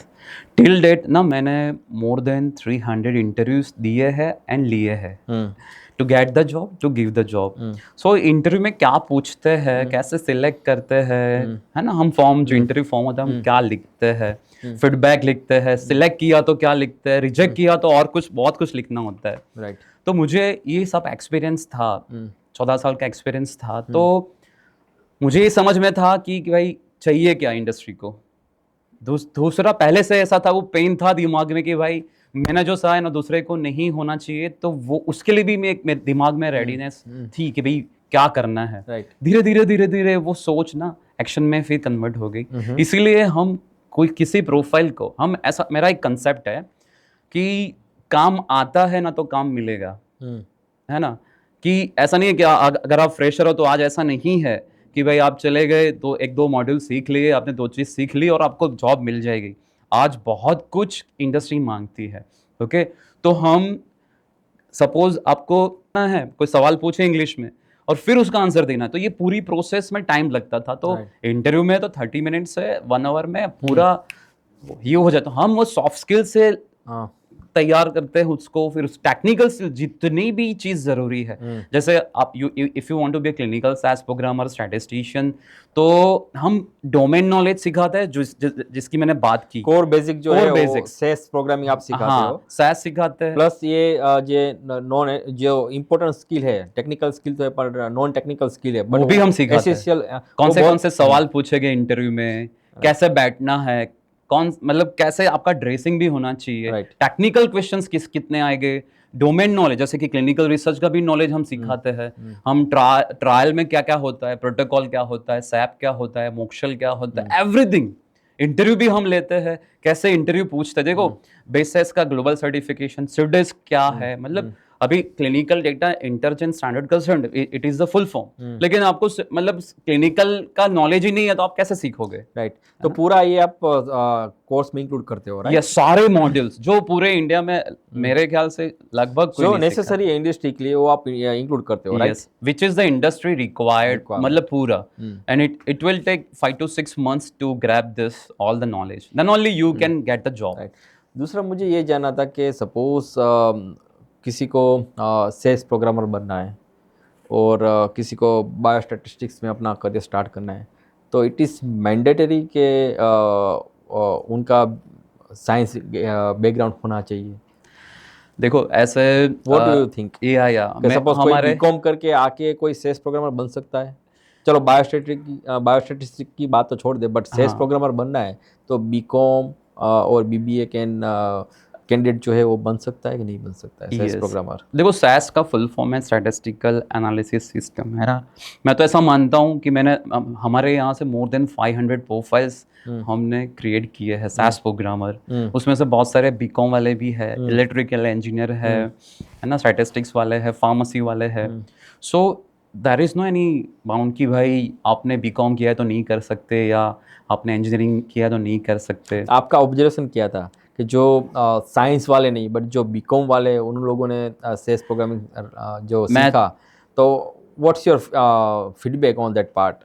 Till date ना मैंने मोर देन 300 इंटरव्यूज दिए हैं एंड लिए हैं to get the job, to give the job. So interview में क्या पूछते हैं, कैसे सिलेक्ट करते हैं, है ना, हम फॉर्म जो इंटरव्यू फॉर्म होता है हम क्या लिखते हैं, फीडबैक लिखते हैं, सिलेक्ट किया तो क्या लिखते हैं, रिजेक्ट किया तो और कुछ बहुत कुछ लिखना होता है, राइट। तो मुझे ये सब एक्सपीरियंस था, 14 साल का एक्सपीरियंस था। तो मुझे ये समझ में था कि भाई चाहिए क्या इंडस्ट्री को। दूसरा पहले से ऐसा था, वो पेन था दिमाग में कि भाई मैंने जो सहा है ना दूसरे को नहीं होना चाहिए, तो वो उसके लिए भी मेरे दिमाग में रेडीनेस थी कि भाई क्या करना है। धीरे धीरे वो सोच ना एक्शन में फिर कन्वर्ट हो गई। इसीलिए हम किसी प्रोफाइल को हम ऐसा, मेरा एक कंसेप्ट है कि काम आता है ना तो काम मिलेगा, है ना, कि ऐसा नहीं है कि अगर आप फ्रेशर हो तो आज ऐसा नहीं है कि भाई आप चले गए तो 1-2 मॉड्यूल सीख लिए, आपने 2 चीज़ सीख ली और आपको जॉब मिल जाएगी। आज बहुत कुछ इंडस्ट्री मांगती है। ओके, तो हम सपोज आपको ना है कोई सवाल पूछे इंग्लिश में और फिर उसका आंसर देना, तो ये पूरी प्रोसेस में टाइम लगता था। तो इंटरव्यू में तो 30 मिनट से 1 आवर में पूरा ये हो जाता। हम वो सॉफ्ट स्किल से तैयार करते हैं उसको, फिर टेक्निकल जितनी भी चीज जरूरी है, जैसे आप if you want to be a clinical SAS programmer statistician, तो हम डोमेन नॉलेज सिखाते हैं जिसकी मैंने बात की, कोर बेसिक जो है वो बेसिक्स, सेस प्रोग्रामिंग आप सिखाते हाँ हो, सास सिखाते हैं, प्लस ये नॉन जो इम्पोर्टेंट स्किल है, टेक्निकल स्किल तो है पर नॉन टेक्निकल स्किल है, वो भी हम सिखाते हैं, एसेंशियल कौन से सवाल पूछे गए इंटरव्यू में, कैसे बैठना है, कौन मतलब कैसे आपका ड्रेसिंग भी होना चाहिए, Right. टेक्निकल क्वेश्चंस कितने आएंगे, डोमेन नॉलेज जैसे कि क्लिनिकल रिसर्च का भी नॉलेज हम सिखाते हैं, हम ट्रायल में क्या क्या होता है, प्रोटोकॉल क्या होता है, सैप क्या होता है, मोक्शल क्या होता है, एवरीथिंग। इंटरव्यू भी हम लेते हैं, कैसे इंटरव्यू पूछते हैं, देखो बेसिस का ग्लोबल सर्टिफिकेशन, सिडिस क्या है, मतलब अभी clinical data interchange standard concern, it is the full form, लेकिन आपको मतलब क्लिनिकल का नॉलेज ही नहीं है तो आप कैसे सीखोगे? राइट, तो पूरा ये आप कोर्स में इंक्लूड करते हो, राइट? ये सारे मॉड्यूल्स जो पूरे इंडिया में मेरे ख्याल से लगभग कोई जो नहीं नेसेसरी है इंडस्ट्री के लिए वो आप इंक्लूड करते हो, right? Yes, which is the industry required, मतलब पूरा, and it will take 5 to 6 months to grab this all the knowledge, then only you can get the job. Right. दूसरा मुझे ये जानना था कि सपोज किसी को सेल्स प्रोग्रामर बनना है और किसी को बायोस्टैटिस्टिक्स में अपना करियर स्टार्ट करना है, तो इट इज़ मैंडेटरी कि उनका साइंस बैकग्राउंड होना चाहिए? देखो ऐसे व्हाट डू यू थिंक? या सपोज कोई बीकॉम करके आके कोई सेल्स प्रोग्रामर बन सकता है? चलो बायोस्टैटिस्टिक्स की बात तो छोड़ दे, बट सेल्स प्रोग्रामर बनना है तो बीकॉम और बीबीए कैंडिडेट जो है वो बन सकता है कि नहीं बन सकता है सेल्स प्रोग्रामर? देखो SAS का फुल फॉर्म है स्टैटिस्टिकल एनालिसिस सिस्टम, है ना। मैं तो ऐसा मानता हूँ कि मैंने हमारे यहाँ से मोर देन 500 प्रोफाइल्स हमने क्रिएट किए हैं SAS प्रोग्रामर। उसमें से बहुत सारे बीकॉम वाले भी है, इलेक्ट्रिकल इंजीनियर है ना, स्टैटिस्टिक्स वाले है, फार्मेसी वाले है। So there is no any bound कि भाई आपने बीकॉम किया है तो नहीं कर सकते, या आपने इंजीनियरिंग किया है तो नहीं कर सकते। आपका ऑब्जर्वेशन क्या था कि जो साइंस वाले नहीं बट जो बीकॉम वाले उन लोगों ने सेल्स प्रोग्रामिंग जो सीखा, तो what's your feedback on that part?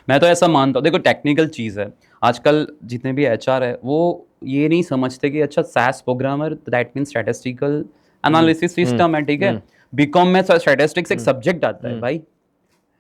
मैं तो ऐसा मानता हूँ, देखो टेक्निकल चीज़ है, आजकल जितने भी HR है वो ये नहीं समझते कि अच्छा SAS programmer that means statistical analysis system है, ठीक है। बीकॉम में स्टैटिस्टिक्स एक सब्जेक्ट आता है भाई,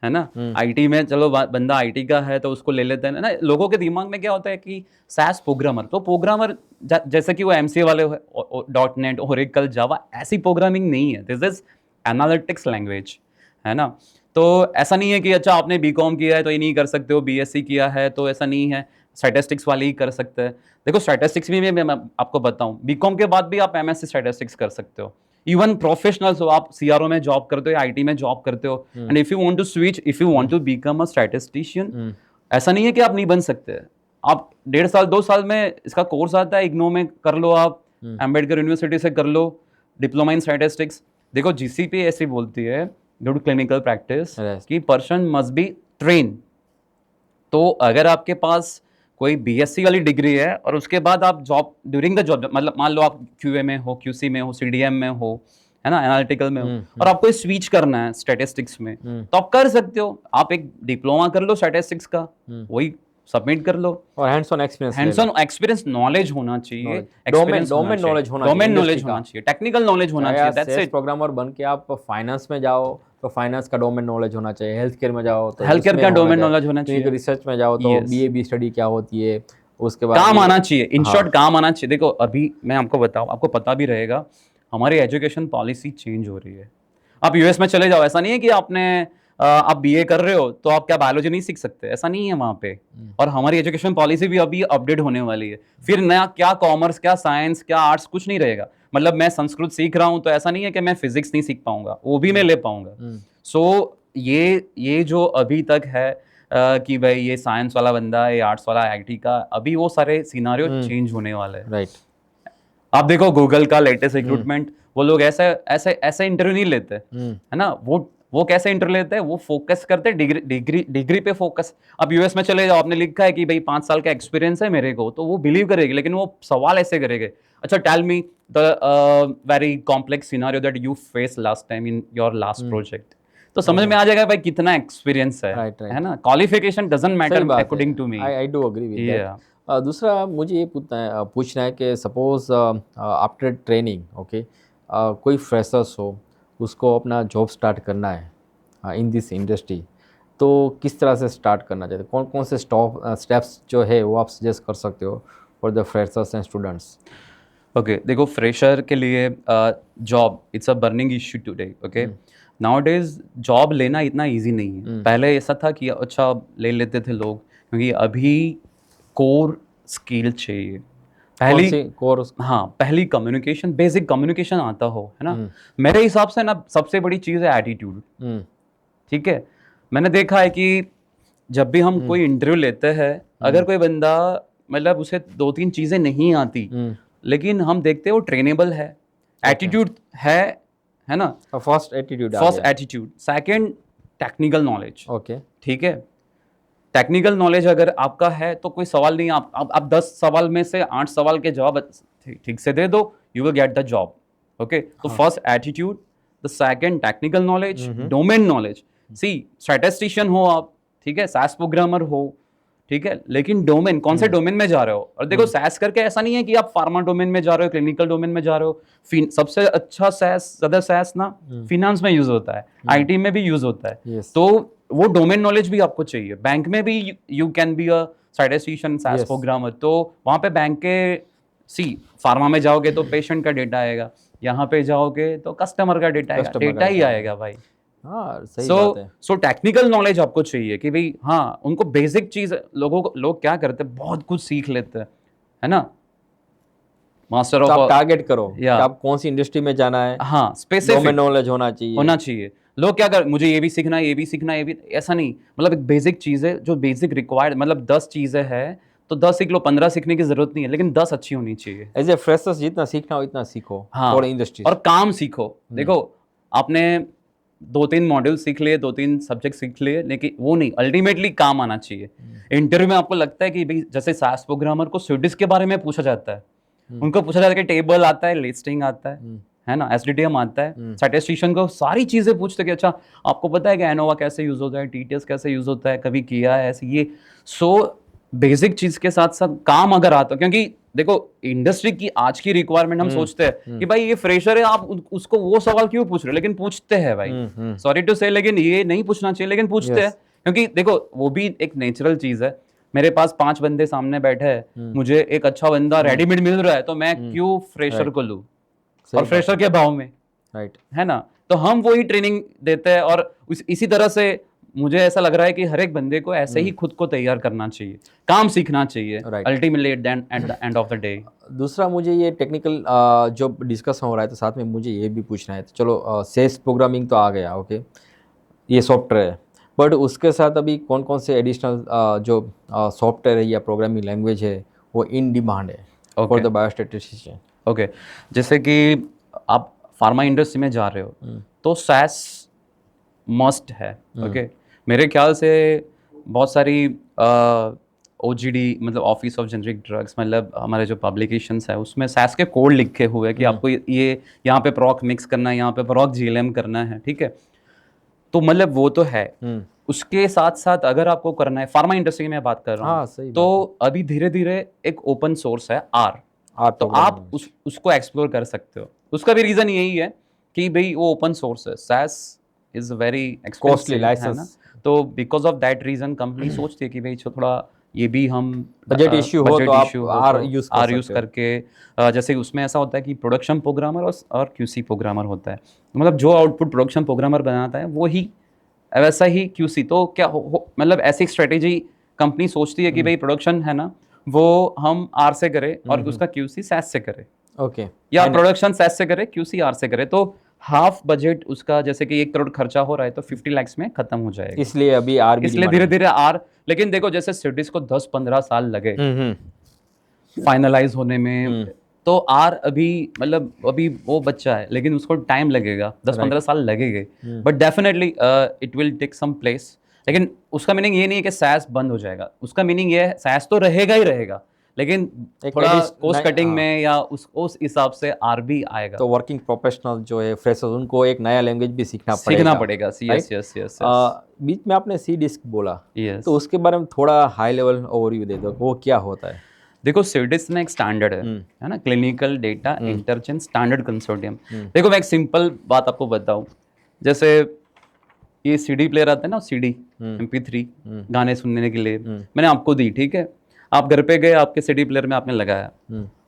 है ना। IT में चलो बंदा IT का है तो उसको ले लेते हैं ना। लोगों के दिमाग में क्या होता है कि SAS प्रोग्रामर तो प्रोग्रामर जैसे कि वो MCA वाले .NET, ओरेकल, जावा, ऐसी प्रोग्रामिंग नहीं है। दिस इज एनालिटिक्स लैंग्वेज, है ना। तो ऐसा नहीं है कि अच्छा आपने बीकॉम किया है तो ये नहीं कर सकते हो, BSc किया है तो ऐसा नहीं है, स्टैटिस्टिक्स वाले ही कर सकते हैं। देखो स्टैटिस्टिक्स भी मैं आपको बताऊं, बीकॉम के बाद भी आप MSc स्टैटिस्टिक्स कर सकते हो। इवन प्रोफेशनल्स हो, आप CRO में जॉब करते हो, IT में जॉब करते हो, and if you want to switch, if you want to become a statistician, ऐसा नहीं है कि आप नहीं बन सकते। आप 1.5 साल 2 साल में इसका कोर्स आता है, इग्नो में कर लो, आप अम्बेडकर यूनिवर्सिटी से कर लो डिप्लोमा इन स्टैटिस्टिक्स। देखो GCP ऐसी बोलती है ड्यू टू क्लिनिकल प्रैक्टिस कि पर्सन मस्ट बी ट्रेन। तो अगर आपके पास कोई BSc वाली डिग्री है और उसके बाद आप जॉब ड्यूरिंग द जॉब, मतलब मान लो आप QA में हो, QC में हो, CDM में हो, है ना, एनालिटिकल में हो, और आपको स्विच करना है स्टैटिस्टिक्स में, तो आप कर सकते हो। आप एक डिप्लोमा कर लो स्टैटिस्टिक्स का, वही सबमिट कर लो, और हैंड्स ऑन एक्सपीरियंस नॉलेज होना चाहिए, डोमेन नॉलेज होना चाहिए, टेक्निकल नॉलेज होना चाहिए। That's it. प्रोग्रामर बन के आप फाइनेंस में जाओ तो फाइनेंस का डोमेन नॉलेज होना चाहिए, हेल्थ केयर में जाओ तो हेल्थ केयर का डोमेन नॉलेज होना चाहिए, रिसर्च में जाओ तो BA स्टडी क्या होती है, उसके बाद काम आना चाहिए, इन शॉर्ट काम आना चाहिए। देखो अभी मैं आपको बताऊं, आपको पता भी रहेगा हमारी एजुकेशन पॉलिसी चेंज हो रही है। आप US में चले जाओ, ऐसा नहीं है कि आप BA कर रहे हो तो आप क्या बायोलॉजी नहीं सीख सकते, ऐसा नहीं है वहाँ पे। और हमारी एजुकेशन पॉलिसी भी अभी अपडेट होने वाली है। फिर नया क्या कॉमर्स, क्या साइंस, क्या आर्ट्स, कुछ नहीं रहेगा। मतलब मैं संस्कृत सीख रहा हूँ तो ऐसा नहीं है कि मैं फिजिक्स नहीं सीख पाऊंगा, वो भी मैं ले पाऊंगा। सो ये जो अभी तक है कि भाई ये साइंस वाला बंदा है, ये आर्ट्स वाला IT का, अभी वो सारे सिनारियो चेंज होने वाले हैं। राइट। आप देखो गूगल का लेटेस्ट रिक्रूटमेंट, वो लोग ऐसे इंटरव्यू नहीं लेते, है ना। वो कैसे इंटरव्यू लेते हैं, वो फोकस करते हैं डिग्री पे फोकस। अब US में चले जाओ, आपने लिखा है कि भाई 5 साल का एक्सपीरियंस है मेरे को, तो वो बिलीव करेगी, लेकिन वो सवाल ऐसे करेंगे, अच्छा tell me the very complex scenario that you face last time in your last project. तो समझ में आ जाएगा भाई कितना एक्सपीरियंस है, right. है ना। Qualification doesn't matter according to me. I do agree with that. दूसरा मुझे ये पूछना है कि सपोज आफ्टर ट्रेनिंग ओके कोई फ्रेशर्स हो उसको अपना जॉब स्टार्ट करना है इन दिस इंडस्ट्री, तो किस तरह से स्टार्ट करना चाहिए, कौन कौन से स्टेप्स जो है वो आप सजेस्ट कर सकते हो for the freshers and students? Okay, देखो फ्रेशर के लिए job it's a burning issue today. Okay, nowadays job लेना इतना इजी नहीं है। पहले ऐसा था कि अच्छा ले लेते थे लोग, क्योंकि अभी कोर स्किल चाहिए। पहली कोर्स हाँ, पहली कम्युनिकेशन, बेसिक कम्युनिकेशन आता हो, है ना। मेरे हिसाब से ना सबसे बड़ी चीज़ है एटीट्यूड। ठीक है, मैंने देखा है कि जब भी हम कोई इंटरव्यू लेते हैं, अगर कोई बंदा मतलब उसे 2-3 चीज़ें नहीं आती, लेकिन हम देखते हैं वो ट्रेनेबल है, एटीट्यूड है ना। First attitude, second technical knowledge. Okay, ठीक है, टेक्निकल नॉलेज अगर आपका है तो कोई सवाल नहीं, आप 10 सवाल में से 8 सवाल के जवाब ठीक से दे दो, you will get the job. Okay, तो first attitude, the second technical knowledge, domain knowledge. See statistician हो आप, ठीक है, सास प्रोग्रामर हो, ठीक है, लेकिन डोमेन कौन से डोमेन में जा रहे हो। और देखो सैस करके ऐसा नहीं है कि आप फार्मा डोमेन में जा रहे हो, क्लिनिकल डोमेन में जा रहे हो। सबसे अच्छा सैस ना फिनेंस में यूज होता है, आईटी में भी यूज होता है। तो वो डोमेन नॉलेज भी आपको चाहिए। बैंक में भी you can be a statistician, सास प्रोग्रामर। तो वहां पे बैंक के फार्मा में जाओगे तो पेशेंट का डेटा आएगा, यहाँ पे जाओगे तो कस्टमर का डेटा ही आएगा भाई। हाँ, सही बात है। सो टेक्निकल नॉलेज आपको चाहिए कि भाई हाँ, उनको बेसिक चीज लोग क्या करते हैं, बहुत कुछ सीख लेते हैं, है ना। मास्टर ऑफ आप टारगेट करो कि आप कौन सी इंडस्ट्री में जाना है। हाँ, स्पेसिफिक डोमेन नॉलेज होना चाहिए। लोग क्या कर, मुझे ये भी सीखना है, ये भी सीखना है, ये भी, ऐसा नहीं। मतलब एक बेसिक चीज है जो बेसिक रिक्वायर्ड, मतलब 10 चीजें हैं तो 10 सीख लो, 15 सीखने की जरूरत नहीं है, लेकिन 10 अच्छी होनी चाहिए। एज ए फ्रेशर्स जितना सीखना हो इतना सीखो। हाँ, फॉर इंडस्ट्री और काम सीखो। देखो आपने 2-3 मॉड्यूल सीख लिए, 2-3 सब्जेक्ट सीख लिए, लेकिन वो नहीं, अल्टीमेटली काम आना चाहिए। इंटरव्यू में आपको लगता है कि भाई जैसे सास प्रोग्रामर को स्यूडिस के बारे में पूछा जाता है, उनको पूछा जाता है कि टेबल आता है, लिस्टिंग आता है ना, एसडीटीएम आता है। स्टैटिस्टिशियन को सारी चीजें पूछते कि अच्छा आपको पता है कि एनोवा कैसे यूज होता है, टीटीएस कैसे यूज होता है, कभी किया है ऐसे ये। सो बेसिक चीज के साथ साथ काम अगर आता, क्योंकि देखो इंडस्ट्री की आज की रिक्वायरमेंट हम सोचते हैं कि भाई ये फ्रेशर है, आप उसको वो सवाल क्यों पूछ रहे हो, लेकिन पूछते हैं भाई, सॉरी टू से, लेकिन ये नहीं पूछना चाहिए, लेकिन पूछते हैं। क्योंकि देखो वो भी एक नेचुरल चीज है। मेरे पास 5 बंदे सामने बैठे हैं, मुझे एक अच्छा बंदा रेडीमेड मिल रहा है, तो मैं क्यों फ्रेशर को लूं, और फ्रेशर के भाव में, राइट, है ना। तो हम वही ट्रेनिंग देते हैं, और इसी तरह से मुझे ऐसा लग रहा है कि हर एक बंदे को ऐसे ही खुद को तैयार करना चाहिए, काम सीखना चाहिए, ultimately at the end of the day. दूसरा मुझे ये टेक्निकल जो डिस्कस हो रहा है, तो साथ में मुझे ये भी पूछना है, तो चलो सेल्स प्रोग्रामिंग तो आ गया, ओके, ये सॉफ्टवेयर है, बट उसके साथ अभी कौन कौन से एडिशनल जो सॉफ्टवेयर है या प्रोग्रामिंग लैंग्वेज है वो इन डिमांड है फॉर द बायोस्टैटिस्टिशियन? ओके, जैसे कि आप फार्मा इंडस्ट्री में जा रहे हो तो सैस मस्ट है। ओके, मेरे ख्याल से बहुत सारी ओजीडी मतलब ऑफिस ऑफ जेनरिक ड्रग्स, मतलब हमारे जो पब्लिकेशंस है उसमें सैस के कोड लिखे हुए हैं कि आपको ये यहाँ पे प्रॉक मिक्स करना है, यहाँ पे प्रॉक जीएलएम करना है, ठीक है। तो मतलब वो तो है। उसके साथ साथ अगर आपको करना है, फार्मा इंडस्ट्री में बात कर रहा हूँ, तो अभी धीरे धीरे एक ओपन सोर्स है आर, तो आप उसको एक्सप्लोर कर सकते हो। उसका भी रीजन यही है कि भाई वो ओपन सोर्स है, सैस इज वेरी कॉस्टली है ना, तो because of that reason company सोचती है कि भाई थोड़ा ये भी हम बजट इश्यू हो तो आप आर यूज करके, जैसे उसमें ऐसा होता है कि प्रोडक्शन प्रोग्रामर और क्यूसी प्रोग्रामर होता है, मतलब जो आउटपुट प्रोडक्शन प्रोग्रामर बनाता है वो ही वैसा ही क्यूसी। तो क्या मतलब ऐसी स्ट्रेटेजी कंपनी सोचती है कि भाई प्रोडक्शन है ना वो हम आर से करें और उसका क्यूसी सैस से करे, ओके, या प्रोडक्शन सैस से करे, क्यूसी आर से करे, तो हाफ बजट उसका, जैसे कि 1 करोड़ खर्चा हो रहा है तो 50 लाख में खत्म हो जाएगा। इसलिए अभी आर, इसलिए धीरे धीरे आर। लेकिन देखो जैसे सिटीज को 10-15 साल लगे फाइनलाइज होने में, तो आर अभी मतलब अभी वो बच्चा है, लेकिन उसको टाइम लगेगा, 10-15 साल लगेंगे, but definitely it will take some place. लेकिन उसका मीनिंग ये नहीं है कि सैस बंद हो जाएगा, उसका मीनिंग ये है सैस तो रहेगा ही रहेगा, लेकिन थोड़ा कॉस्ट कटिंग में या उस हिसाब से आर भी आएगा। तो वर्किंग प्रोफेशनल जो है फ्रेशर्स, उनको एक नया लैंग्वेज भी सीखना पड़ेगा। Yes yes yes. बीच में आपने सी डिस्क बोला, तो उसके बारे में थोड़ा हाई लेवल ओवरव्यू दे दो, वो क्या होता है? देखो सिडिस में एक स्टैंडर्ड है ना, clinical data interchange standard consortium. देखो मैं एक सिंपल बात आपको बताऊं, जैसे ये सीडी प्लेयर आता है ना, सीडी MP3 गाने सुनने के लिए मैंने आपको दी, ठीक है, आप घर पे गए, आपके सीडी प्लेयर में आपने लगाया,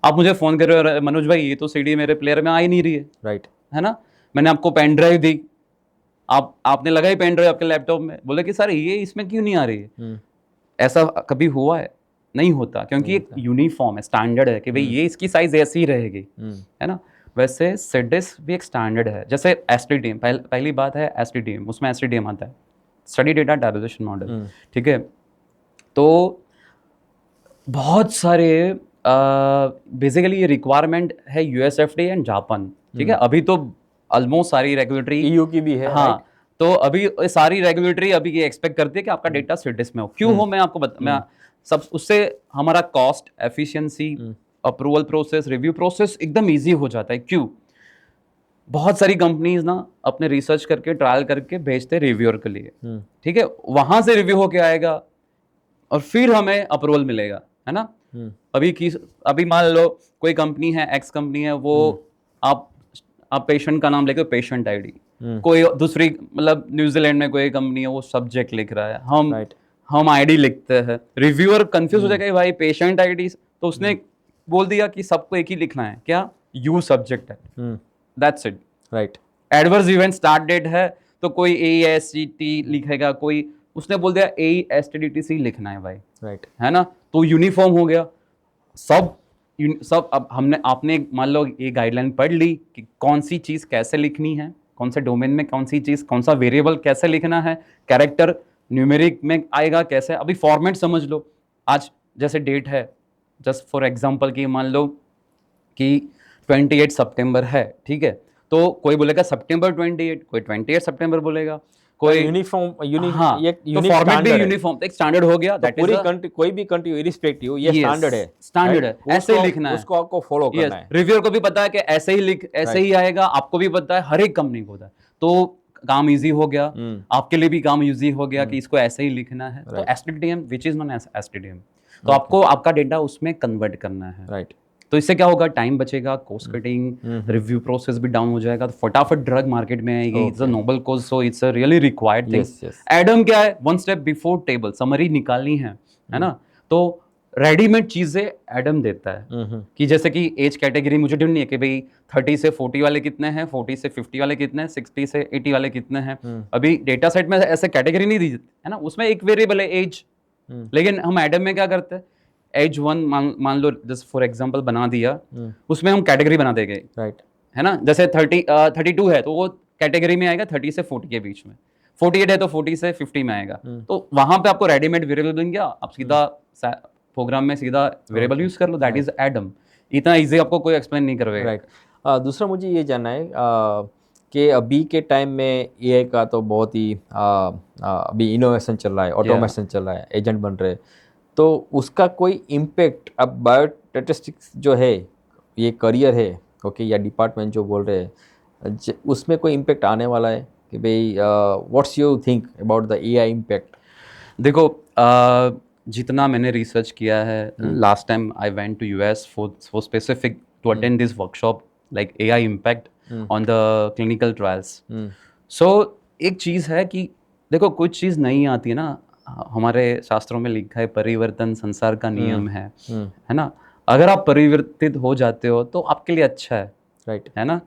आप मुझे फोन कर रहे हो, मनोज भाई ये तो सीडी मेरे प्लेयर में आ ही नहीं रही है, राइट, है ना, मैंने आपको पेन ड्राइव दी, आपने लगाई पेन ड्राइव आपके लैपटॉप में, बोले कि सर ये इसमें क्यों नहीं आ रही है। ऐसा कभी हुआ है? नहीं होता, क्योंकि एक यूनिफॉर्म है, स्टैंडर्ड है कि भाई ये इसकी साइज ऐसी ही रहेगी, है ना। वैसे सिडिस भी एक स्टैंडर्ड है, जैसे एसटीडीएम, पहली बात है एसटीडीएम, उसमें एसटीडीएम आता है, स्टडी डेटा डायरेक्शन मॉडल, ठीक है। तो बहुत सारे बेसिकली ये रिक्वायरमेंट है यूएसएफडीए एंड जापान, ठीक है। अभी तो ऑलमोस्ट सारी रेगुलेटरी ईयू की भी है, हाँ, तो अभी सारी रेगुलेटरी अभी ये एक्सपेक्ट करती है कि आपका डेटा सिडिस में हो। क्यों हो, मैं आपको मैं सब, उससे हमारा cost, efficiency, approval process, review process एकदम इजी हो जाता है। क्यों? बहुत सारी कंपनीज ना अपने रिसर्च करके, ट्रायल करके भेजते रिव्यूअर के लिए, ठीक है, वहां से रिव्यू होके आएगा और फिर हमें अप्रूवल मिलेगा, है ना। अभी मान लो कोई कंपनी है, एक्स कंपनी है, वो आप पेशेंट का नाम लेके पेशेंट आईडी, कोई दूसरी मतलब न्यूजीलैंड में कोई कंपनी है, वो सब्जेक्ट लिख रहा है, हम आईडी लिखते हैं, रिव्यूअर कंफ्यूज हो जाएगा भाई पेशेंट आईडी, तो उसने बोल दिया कि सबको एक ही लिखना है, क्या, यू सब्जेक्ट है, that's it, right. Adverse event start date है तो कोई AEST लिखेगा, कोई उसने बोल दिया AESTDTC लिखना है भाई, राइट, है ना, तो यूनिफॉर्म हो गया सब। अब आपने मान लो ये गाइडलाइन पढ़ ली कि कौन सी चीज कैसे लिखनी है, कौन से डोमेन में कौन सी चीज, कौन सा वेरिएबल कैसे लिखना है, कैरेक्टर न्यूमेरिक में आएगा कैसे, अभी फॉर्मेट समझ लो। आज जैसे डेट है, जस्ट फॉर एग्जांपल कि मान लो कि 28 सितंबर है, ठीक है, तो कोई बोलेगा सितंबर 28, कोई 28 सितंबर बोलेगा, कोई यूनिफॉर्म, हाँ, तो फॉर्मेट भी यूनिफॉर्म, एक स्टैंडर्ड हो गया, तो पूरी कंट्री, कोई भी कंट्री इरिस्पेक्टिव, ये स्टैंडर्ड है, स्टैंडर्ड है, ऐसे ही लिखना है, उसको आपको फॉलो करना है। रिव्यूअर को भी पता है कि ऐसे ही ऐसे ही आएगा, आपको भी पता है, हर एक कंपनी को पता है, तो काम इजी हो गया, आपके लिए भी काम इजी हो गया कि इसको ऐसे ही लिखना है। तो एसटीडीएम, विच इज नॉन एज एसटीडीएम, तो आपको आपका डेटा उसमें कन्वर्ट करना है, राइट। तो इससे क्या होगा, टाइम बचेगा, कॉस्ट कटिंग, रिव्यू प्रोसेस भी डाउन हो जाएगा, तो फटाफट ड्रग मार्केट में आएगी। It's a noble cause, so it's a really required thing. Adam क्या है, one step before table, summary निकालनी है ना, तो रेडीमेड चीजें एडम देता है कि जैसे कि एज कैटेगरी मुझे ढूंढनी है कि भाई 30 से 40 वाले कितने हैं, 40 से 50 वाले कितने हैं, 60 से 80 वाले कितने हैं। अभी डेटा सेट में ऐसे कैटेगरी नहीं दी है ना, उसमें एक वेरिएबल है एज, लेकिन हम एडम में क्या करते हैं, एज 1 मान लो जस्ट फॉर एग्जांपल बना दिया, उसमें हम कैटेगरी बना देंगे, राइट, है ना। जैसे 32 है तो वो कैटेगरी में आएगा 30 से 40 के बीच में, 48 है तो 40 से 50 में आएगा। तो वहां पे आपको रेडीमेड वेरिएबल देंगे, आप सीधा प्रोग्राम में सीधा वेरिएबल यूज कर लो, दैट इज एडम। इतना इजी आपको कोई एक्सप्लेन नहीं करवेगा, राइट। दूसरा मुझे ये जानना है कि अभी के टाइम में एआई का तो बहुत ही अभी इनोवेशन चल रहा है, ऑटोमेशन चल रहा है, एजेंट बन रहे हैं, तो उसका कोई इम्पेक्ट, अब बायोस्टैटिस्टिक्स जो है ये करियर है, ओके, या डिपार्टमेंट जो बोल रहे हैं, उसमें कोई इम्पेक्ट आने वाला है कि भाई what's you think about the AI impact? देखो जितना मैंने रिसर्च किया है, last time I went to US for specific to attend this workshop like AI impact on the clinical trials. So एक चीज़ है कि देखो कुछ चीज़ नहीं आती है ना, हमारे शास्त्रों में लिखा है परिवर्तन संसार का नियम है ना। अगर आप परिवर्तित हो जाते हो तो आपके लिए अच्छा है, राइट, है ना।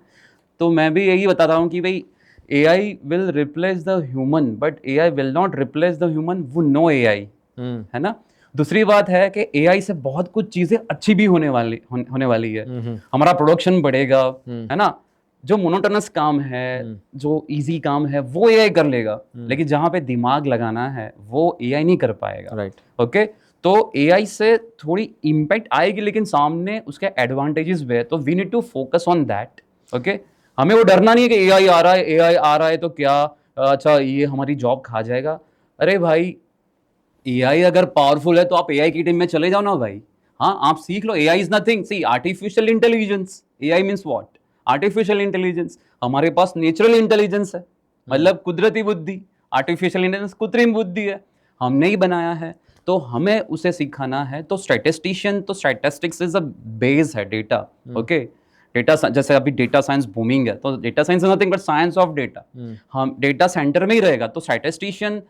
तो मैं भी यही बताता हूँ कि भाई AI will replace the human but AI will not replace the human वो नो AI, है ना। दूसरी बात है कि AI से बहुत कुछ चीजें अच्छी भी होने वाली है। हमारा प्रोडक्शन बढ़ेगा, है ना। जो मोनोटोनस काम है, जो इजी काम है वो AI कर लेगा, लेकिन जहाँ पे दिमाग लगाना है वो AI नहीं कर पाएगा, राइट, ओके। तो AI से थोड़ी इम्पैक्ट आएगी, लेकिन सामने उसके एडवांटेजेस भी है, तो we need to focus on that, okay. हमें वो डरना नहीं है कि AI आ रहा है तो क्या अच्छा ये हमारी जॉब खा जाएगा। अरे भाई AI अगर पावरफुल है तो आप AI की टीम में चले जाओ ना भाई, हाँ आप सीख लो। AI is nothing, see artificial intelligence, AI means what, artificial intelligence. हमारे पास नेचुरल इंटेलिजेंस है, मतलब कुदरती बुद्धि। आर्टिफिशियल इंटेलिजेंस कृत्रिम बुद्धि है, हमने ही बनाया है। तो हमें उसे सिखाना है। तो स्टैटिस्टिशियन, तो स्टैटिस्टिक्स इज अ बेस है, डेटा। ओके, डेटा जैसे अभी डेटा साइंस बूमिंग है, तो data science is nothing but science of data. हम डेटा सेंटर में ही रहेगा, तो स्टैटिस्टिशियन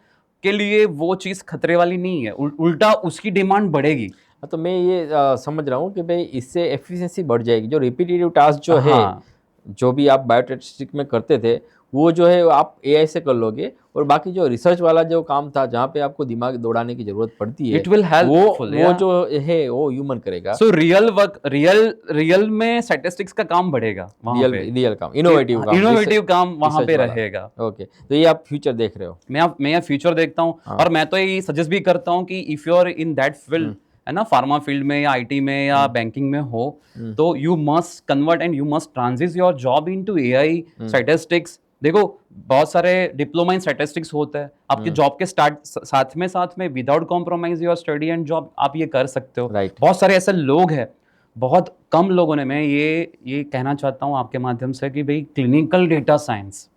के लिए वो चीज़ खतरे वाली नहीं है, उल्टा उसकी डिमांड बढ़ेगी। तो मैं ये समझ रहा हूँ कि भाई इससे एफिशिएंसी बढ़ जाएगी। जो रिपीटेटिव टास्क जो है, हाँ, जो भी आप बायोस्टैटिस्टिक्स में करते थे, वो जो है आप एआई से कर लोगे, और बाकी जो रिसर्च वाला जो काम था जहाँ पे आपको दिमाग दौड़ाने की जरूरत पड़ती है, इट विल हेल्पफुल। वो जो है वो ह्यूमन करेगा। सो रियल वर्क, रियल में स्टैटिस्टिक्स का काम बढ़ेगा वहां पे। रियल काम, इनोवेटिव काम, इनोवेटिव काम वहां रिसर्च पे वाला। रहेगा। ओके, तो ये आप फ्यूचर देख रहे हो? मैं ये फ्यूचर देखता हूँ। हाँ। और मैं तो ये सजेस्ट भी करता हूँ कि if you are in that field, है ना, फार्मा फील्ड में या आईटी में या बैंकिंग में हो, तो you must convert and you must transit your job into AI statistics. देखो, बहुत सारे डिप्लोमा इन स्टैटिस्टिक्स होता है आपके जॉब के साथ में without compromise your study and job, आप ये कर सकते हो। Right. बहुत सारे ऐसे लोग हैं, बहुत कम लोगों ने, मैं ये कहना चाहता हूँ आपके माध्यम से कि भाई clinical data science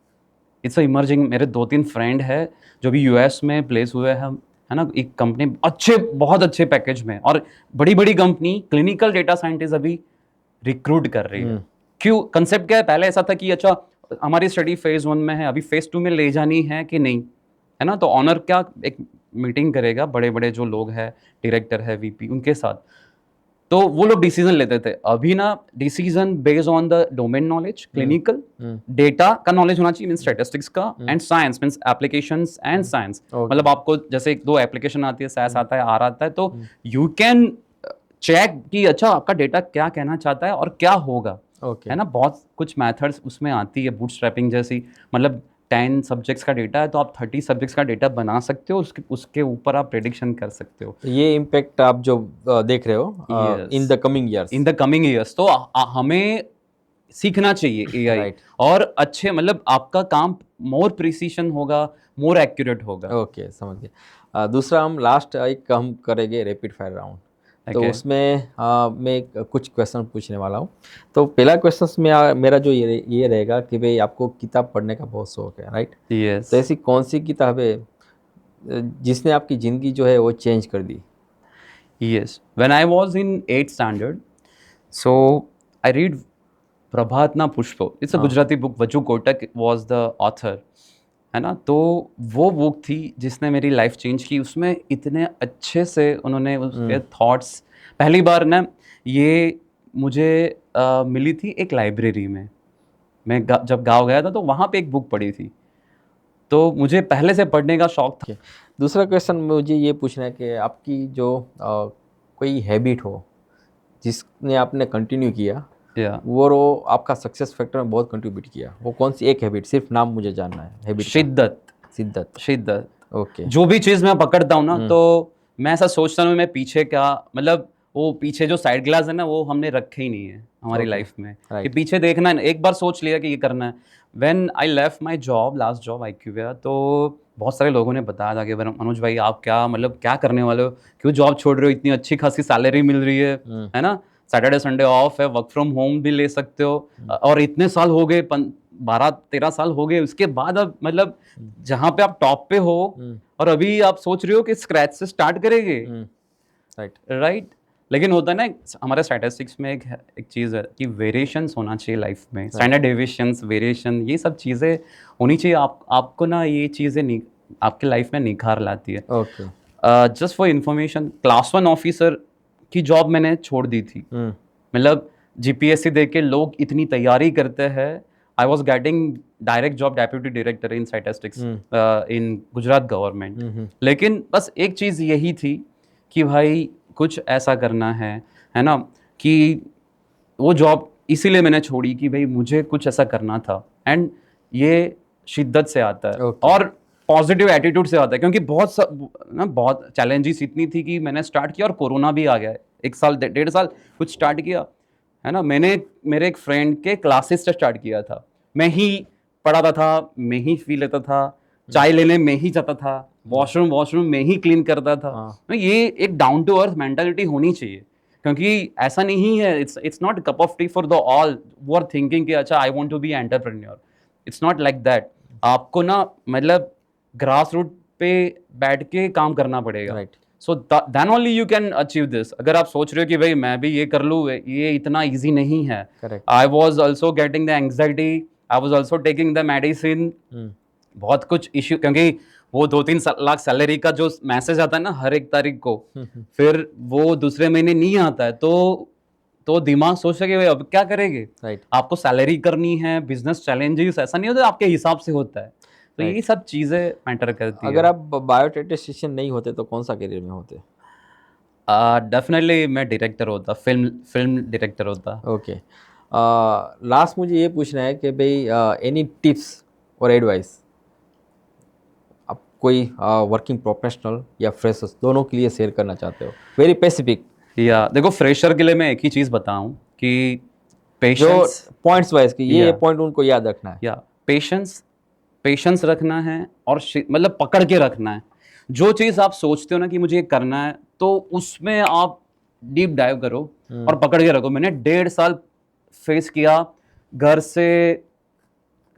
it's emerging. मेरे 2-3 फ्रेंड है जो भी यूएस में प्लेस हुए हैं, है ना, एक कंपनी बहुत अच्छे पैकेज में, और बड़ी बड़ी कंपनी क्लिनिकल डेटा साइंटिस्ट अभी रिक्रूट कर रही है। क्यों? कंसेप्ट क्या है? पहले ऐसा था कि अच्छा हमारी स्टडी फेज 1 में है, अभी फेज 2 में ले जानी है कि नहीं, है ना। तो ऑनर क्या एक मीटिंग करेगा, बड़े बड़े जो लोग हैं, डायरेक्टर है, वीपी, उनके साथ, तो वो लोग डिसीजन लेते थे। अभी ना decision based on the domain knowledge, clinical data का नॉलेज होना चाहिए, मींस स्टैटिस्टिक्स का, and science means applications and science. मतलब आपको जैसे 1-2 एप्लीकेशन आती है, SAS आता है, आर आता है, तो यू कैन चेक कि अच्छा आपका डेटा क्या कहना चाहता है और क्या होगा। है ना, बहुत कुछ मेथड्स उसमें आती है, बूटस्ट्रैपिंग जैसी। मतलब 10 सब्जेक्ट्स का डेटा है तो आप 30 सब्जेक्ट्स का डेटा बना सकते हो, उसके ऊपर आप प्रेडिक्शन कर सकते हो। ये इम्पैक्ट आप जो देख रहे हो in the coming years. In the coming years, तो हमें सीखना चाहिए एआई। Right. और अच्छे, मतलब आपका काम मोर प्रिसीशन होगा, मोर एक्यूरेट होगा। ओके, समझ गया। दूसरा हम लास्ट एक हम करेंगे रैपिड फायर राउंड। तो Okay. उसमें मैं कुछ क्वेश्चन पूछने वाला हूँ। तो पहला क्वेश्चन में मेरा जो ये रहेगा कि भाई आपको किताब पढ़ने का बहुत शौक है, राइट? Yes. तो ऐसी कौन सी किताब है जिसने आपकी ज़िंदगी जो है वो चेंज कर दी? Yes. When I was in 8th standard, so I read Prabhatna Pushpo. It's a Gujarati book. Vaju Kotak was the author. है ना, तो वो बुक थी जिसने मेरी लाइफ चेंज की। उसमें इतने अच्छे से उन्होंने उसके थॉट्स, पहली बार ना ये मुझे मिली थी एक लाइब्रेरी में। मैं जब गाँव गया था तो वहाँ पे एक बुक पढ़ी थी, तो मुझे पहले से पढ़ने का शौक था। दूसरा क्वेश्चन मुझे ये पूछना है कि आपकी जो कोई हैबिट हो जिसने आपने कंटिन्यू किया, वो आपका सक्सेस फैक्टर में बहुत कंट्रीब्यूट किया, वो कौन सी एक हैबिट? सिर्फ नाम मुझे जानना है हैबिट। शिद्दत। ओके। जो भी चीज़ मैं पकड़ता हूँ ना, तो मैं ऐसा सोचता हूँ मैं पीछे क्या, मतलब वो पीछे जो साइड ग्लास है ना, वो हमने रखे ही नहीं है हमारी लाइफ में। कि पीछे देखना है, एक बार सोच लिया कि ये करना है। When I left my job, last job IQVIA, तो बहुत सारे लोगों ने बताया था कि मनोज भाई आप क्या, मतलब क्या करने वाले हो, क्यों जॉब छोड़ रहे हो, इतनी अच्छी खासी सैलरी मिल रही है ना, सैटरडे संडे ऑफ है, वर्क फ्रॉम होम भी ले सकते हो, और इतने साल हो गए, 12-13 साल हो गए, उसके बाद अब मतलब जहाँ पे आप टॉप पे हो और अभी आप सोच रहे हो कि स्क्रैच से स्टार्ट करेंगे। राइट। लेकिन होता है ना, हमारे स्टैटिस्टिक्स में एक चीज़ है कि वेरिएशंस होना चाहिए लाइफ में, स्टैंडर्ड डेविएशंस, वेरिएशन, ये सब चीज़ें होनी चाहिए। आपको ना ये चीज़ें आपके लाइफ में निखार लाती है। Just for information, class 1 officer की जॉब मैंने छोड़ दी थी। मतलब GPSC दे के लोग इतनी तैयारी करते हैं। I was getting direct job, deputy director in statistics in Gujarat government. लेकिन बस एक चीज़ यही थी कि भाई कुछ ऐसा करना है ना, कि वो जॉब इसीलिए मैंने छोड़ी कि भाई मुझे कुछ ऐसा करना था। एंड ये शिद्दत से आता है और पॉजिटिव एटीट्यूड से आता है, क्योंकि बहुत चैलेंजेस इतनी थी कि मैंने स्टार्ट किया और कोरोना भी आ गया। 1 साल 1.5 साल कुछ स्टार्ट किया, है ना। मैंने मेरे एक फ्रेंड के क्लासेस से स्टार्ट किया था, मैं ही पढ़ाता था, मैं ही फी लेता था, चाय लेने में ही जाता था, वॉशरूम में ही क्लीन करता था। ये एक डाउन टू अर्थ मेंटालिटी होनी चाहिए, क्योंकि ऐसा नहीं है, it's not cup of tea for the all वो आर थिंकिंग कि अच्छा I want to be entrepreneur. It's not like that. आपको ना मतलब ग्रास रूट पे बैठ के काम करना पड़ेगा। So then only you can achieve this. अगर आप सोच रहे हो कि भाई मैं भी ये कर लूँ, ये इतना ईजी नहीं है. Correct. I was also getting the anxiety, I was also taking the medicine. बहुत कुछ इश्यू, क्योंकि वो 2-3 लाख सैलरी का जो मैसेज आता है ना हर एक तारीख को, फिर वो दूसरे महीने नहीं आता है, तो दिमाग सोचता है कि भाई अब क्या करेंगे. राइट. आपको सैलरी करनी है, बिजनेस चैलेंजेस, ऐसा नहीं होता, आपके हिसाब से होता है. तो ये सब चीजें मैटर करती है. अगर आप बायोस्टैटिस्टिशियन नहीं होते तो कौन सा करियर में होते? डेफिनेटली मैं डायरेक्टर होता, फिल्म डायरेक्टर होता. ओके. लास्ट मुझे ये पूछना है कि भाई एनी टिप्स और एडवाइस आप कोई वर्किंग प्रोफेशनल या फ्रेशर्स दोनों के लिए शेयर करना चाहते हो, वेरी स्पेसिफिक. या देखो, फ्रेशर के लिए मैं एक ही चीज बताऊं कि जो पेशेंस, पॉइंट्स वाइज कि ये Yeah. पॉइंट उनको याद रखना है. या पेशेंस रखना है, और मतलब पकड़ के रखना है. जो चीज़ आप सोचते हो ना कि मुझे ये करना है, तो उसमें आप डीप डाइव करो और पकड़ के रखो. मैंने 1.5 साल फेस किया, घर से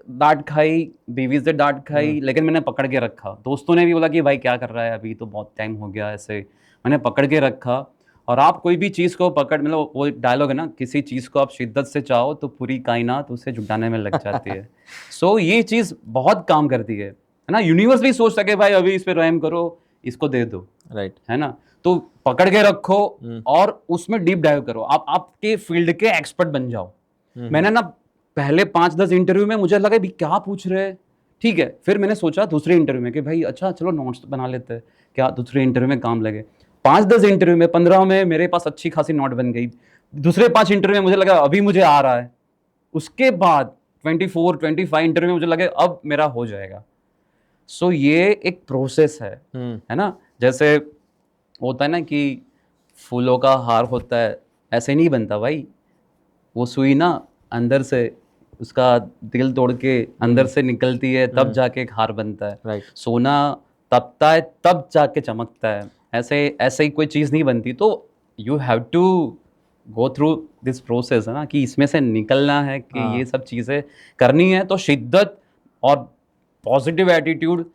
डांट खाई, बीवी से डांट खाई, लेकिन मैंने पकड़ के रखा. दोस्तों ने भी बोला कि भाई क्या कर रहा है, अभी तो बहुत टाइम हो गया. ऐसे मैंने पकड़ के रखा. और आप कोई भी चीज़ को पकड़, मतलब वो डायलॉग है ना, किसी चीज़ को आप शिद्दत से चाहो तो पूरी कायनात उसे जुटाने में लग जाती है. सो ये चीज़ बहुत काम करती है ना. यूनिवर्स भी सोच सके भाई अभी इस पे रहम करो, इसको दे दो, राइट. है ना. तो पकड़ के रखो और उसमें डीप डाइव करो. आप आपके फील्ड के एक्सपर्ट बन जाओ. मैंने ना पहले 5-10 इंटरव्यू में मुझे लगा भी क्या पूछ रहे हैं, ठीक है. फिर मैंने सोचा दूसरे इंटरव्यू में कि भाई अच्छा चलो नोट्स बना लेते हैं, क्या दूसरे इंटरव्यू में काम लगे. 5-10 इंटरव्यू में, 15 में मेरे पास अच्छी खासी नोट बन गई. दूसरे 5 इंटरव्यू में मुझे लगा अभी मुझे आ रहा है. उसके बाद 24-25 इंटरव्यू में मुझे लगे अब मेरा हो जाएगा. सो ये एक प्रोसेस है ना. जैसे होता है ना कि फूलों का हार होता है, ऐसे नहीं बनता भाई. वो सुई ना अंदर से, उसका दिल तोड़ के अंदर से निकलती है, तब जाके एक हार बनता है. राइट. सोना तपता है तब जाके चमकता है. ऐसे ही कोई चीज़ नहीं बनती. तो you have to go through this process, है ना, कि इसमें से निकलना है, कि ये सब चीज़ें करनी है. तो शिद्दत और पॉजिटिव एटीट्यूड.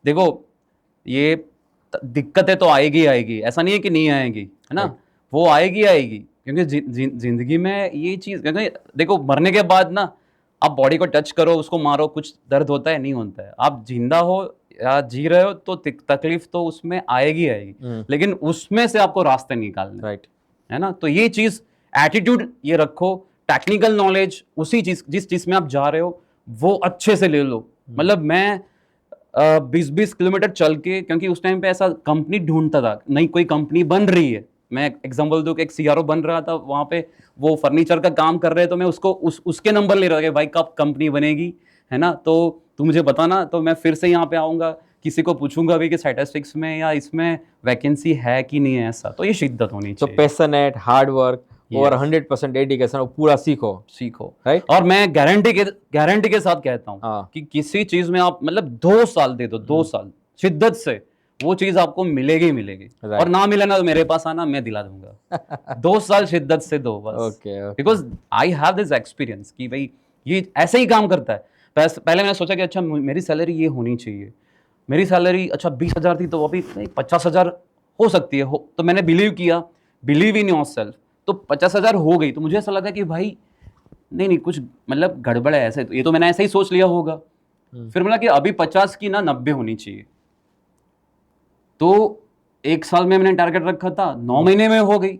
देखो, ये दिक्कतें तो आएगी, ऐसा नहीं है कि नहीं आएगी, है ना. वो आएगी, क्योंकि जिंदगी में ये चीज़, क्योंकि देखो मरने के बाद ना आप बॉडी को टच करो, उसको मारो, कुछ दर्द होता है? नहीं होता है. आप जिंदा हो या जी रहे हो तो तकलीफ तो उसमें आएगी, लेकिन उसमें से आपको रास्ते निकालने, राइट, है ना. तो ये चीज़, एटीट्यूड ये रखो. टेक्निकल नॉलेज उसी चीज़, जिस चीज़ में आप जा रहे हो वो अच्छे से ले लो. मतलब मैं 20-20 किलोमीटर चल के, क्योंकि उस टाइम पे ऐसा कंपनी ढूंढता था, नहीं कोई कंपनी बन रही है. मैं एग्जांपल दूं कि एक CRO बन रहा था, वहाँ पे वो फर्नीचर का काम कर रहे हैं, तो मैं उसको उसके नंबर ले रहा था कि भाई कब कंपनी बनेगी, है ना. तो तू मुझे बताना, तो मैं फिर से यहाँ पे आऊँगा, किसी को पूछूंगा भी कि स्टैटिस्टिक्स में या इसमें वैकेंसी है कि नहीं है. ऐसा तो ये शिद्दत होनी तो चाहिए. पैशनेट, हार्ड वर्क और 100% डेडिकेशन, पूरा सीखो. राइट. और मैं गारंटी के साथ कहता हूँ कि किसी चीज में आप मतलब 2 साल दे दो, 2 साल शिद्दत से, वो चीज आपको मिलेगी. Right. और ना मिले ना तो मेरे पास आना, मैं दिला दूंगा. 2 साल शिद्दत से दो बस. Okay. Because I have this experience कि भाई ये ऐसे ही काम करता है. पहले मैंने सोचा कि अच्छा मेरी सैलरी ये होनी चाहिए. मेरी सैलरी अच्छा 20,000 थी, तो अभी 50,000 हो सकती है. तो मैंने बिलीव इन योर सेल्फ, तो 50,000 हो गई. तो मुझे ऐसा लगा कि भाई नहीं कुछ मतलब गड़बड़ है. ऐसे ये तो मैंने ऐसे ही सोच लिया होगा. फिर बोला कि अभी 50 की ना 90 होनी चाहिए. तो 1 साल में मैंने टारगेट रखा था, 9 महीने में हो गई.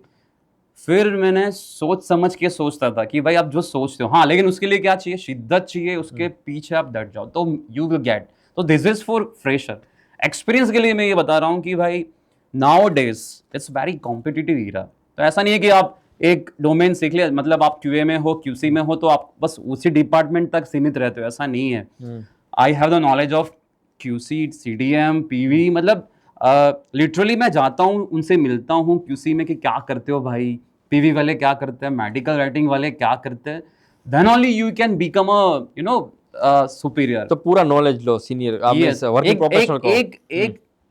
फिर मैंने सोच समझ के सोचता था कि भाई आप जो सोचते हो, हाँ, लेकिन उसके लिए क्या चाहिए? शिद्दत चाहिए. उसके पीछे आप डट जाओ तो यू विल गेट. तो this is for fresher. Experience के लिए मैं ये बता रहा हूँ कि भाई nowadays it's very competitive era. तो ऐसा नहीं है कि आप एक डोमेन सीख लिया, मतलब आप QA में हो, QC में हो, तो आप बस उसी डिपार्टमेंट तक सीमित रहते हो. ऐसा नहीं है. I have the knowledge of QC, CDM, PV. मतलब लिटरली मैं जाता हूँ, उनसे मिलता हूँ QC में कि क्या करते हो भाई, PV वाले क्या करते हैं, मेडिकल राइटिंग वाले क्या करते हैं. Then only you can become a superior. तो पूरा नॉलेज लो, सीनियर वर्किंग प्रोफेशनल को.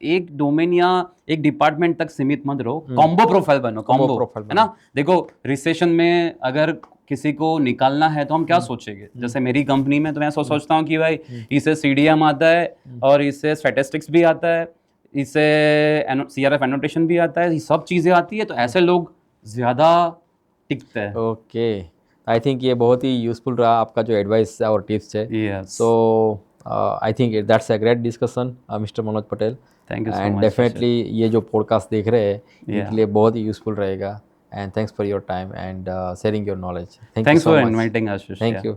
एक डोमेन या एक डिपार्टमेंट तक सीमित मत रहो. कॉम्बो प्रोफाइल बनो. कॉम्बो, है ना. देखो रिसेशन में अगर किसी को निकालना है तो हम क्या सोचेंगे? जैसे मेरी कंपनी में तो मैं सोचता हूँ कि भाई इसे CDM आता है और इसे स्टैटिस्टिक्स भी आता है, इससे CRF एनोटेशन भी आता है, ये सब चीज़ें आती है, तो ऐसे लोग ज़्यादा टिकते हैं। ओके, आई थिंक ये बहुत ही यूज़फुल रहा आपका जो एडवाइस और टिप्स है। Yes. So I think that's a great discussion mister Manoj Patel. Thank you so and much, definitely ये जो पॉडकास्ट देख रहे हैं Yeah. इनके लिए बहुत ही यूज़फुल रहेगा। And thanks for your time and sharing your knowledge. Thank you Thanks so for much. inviting us, Ashish. Thank Yeah. You.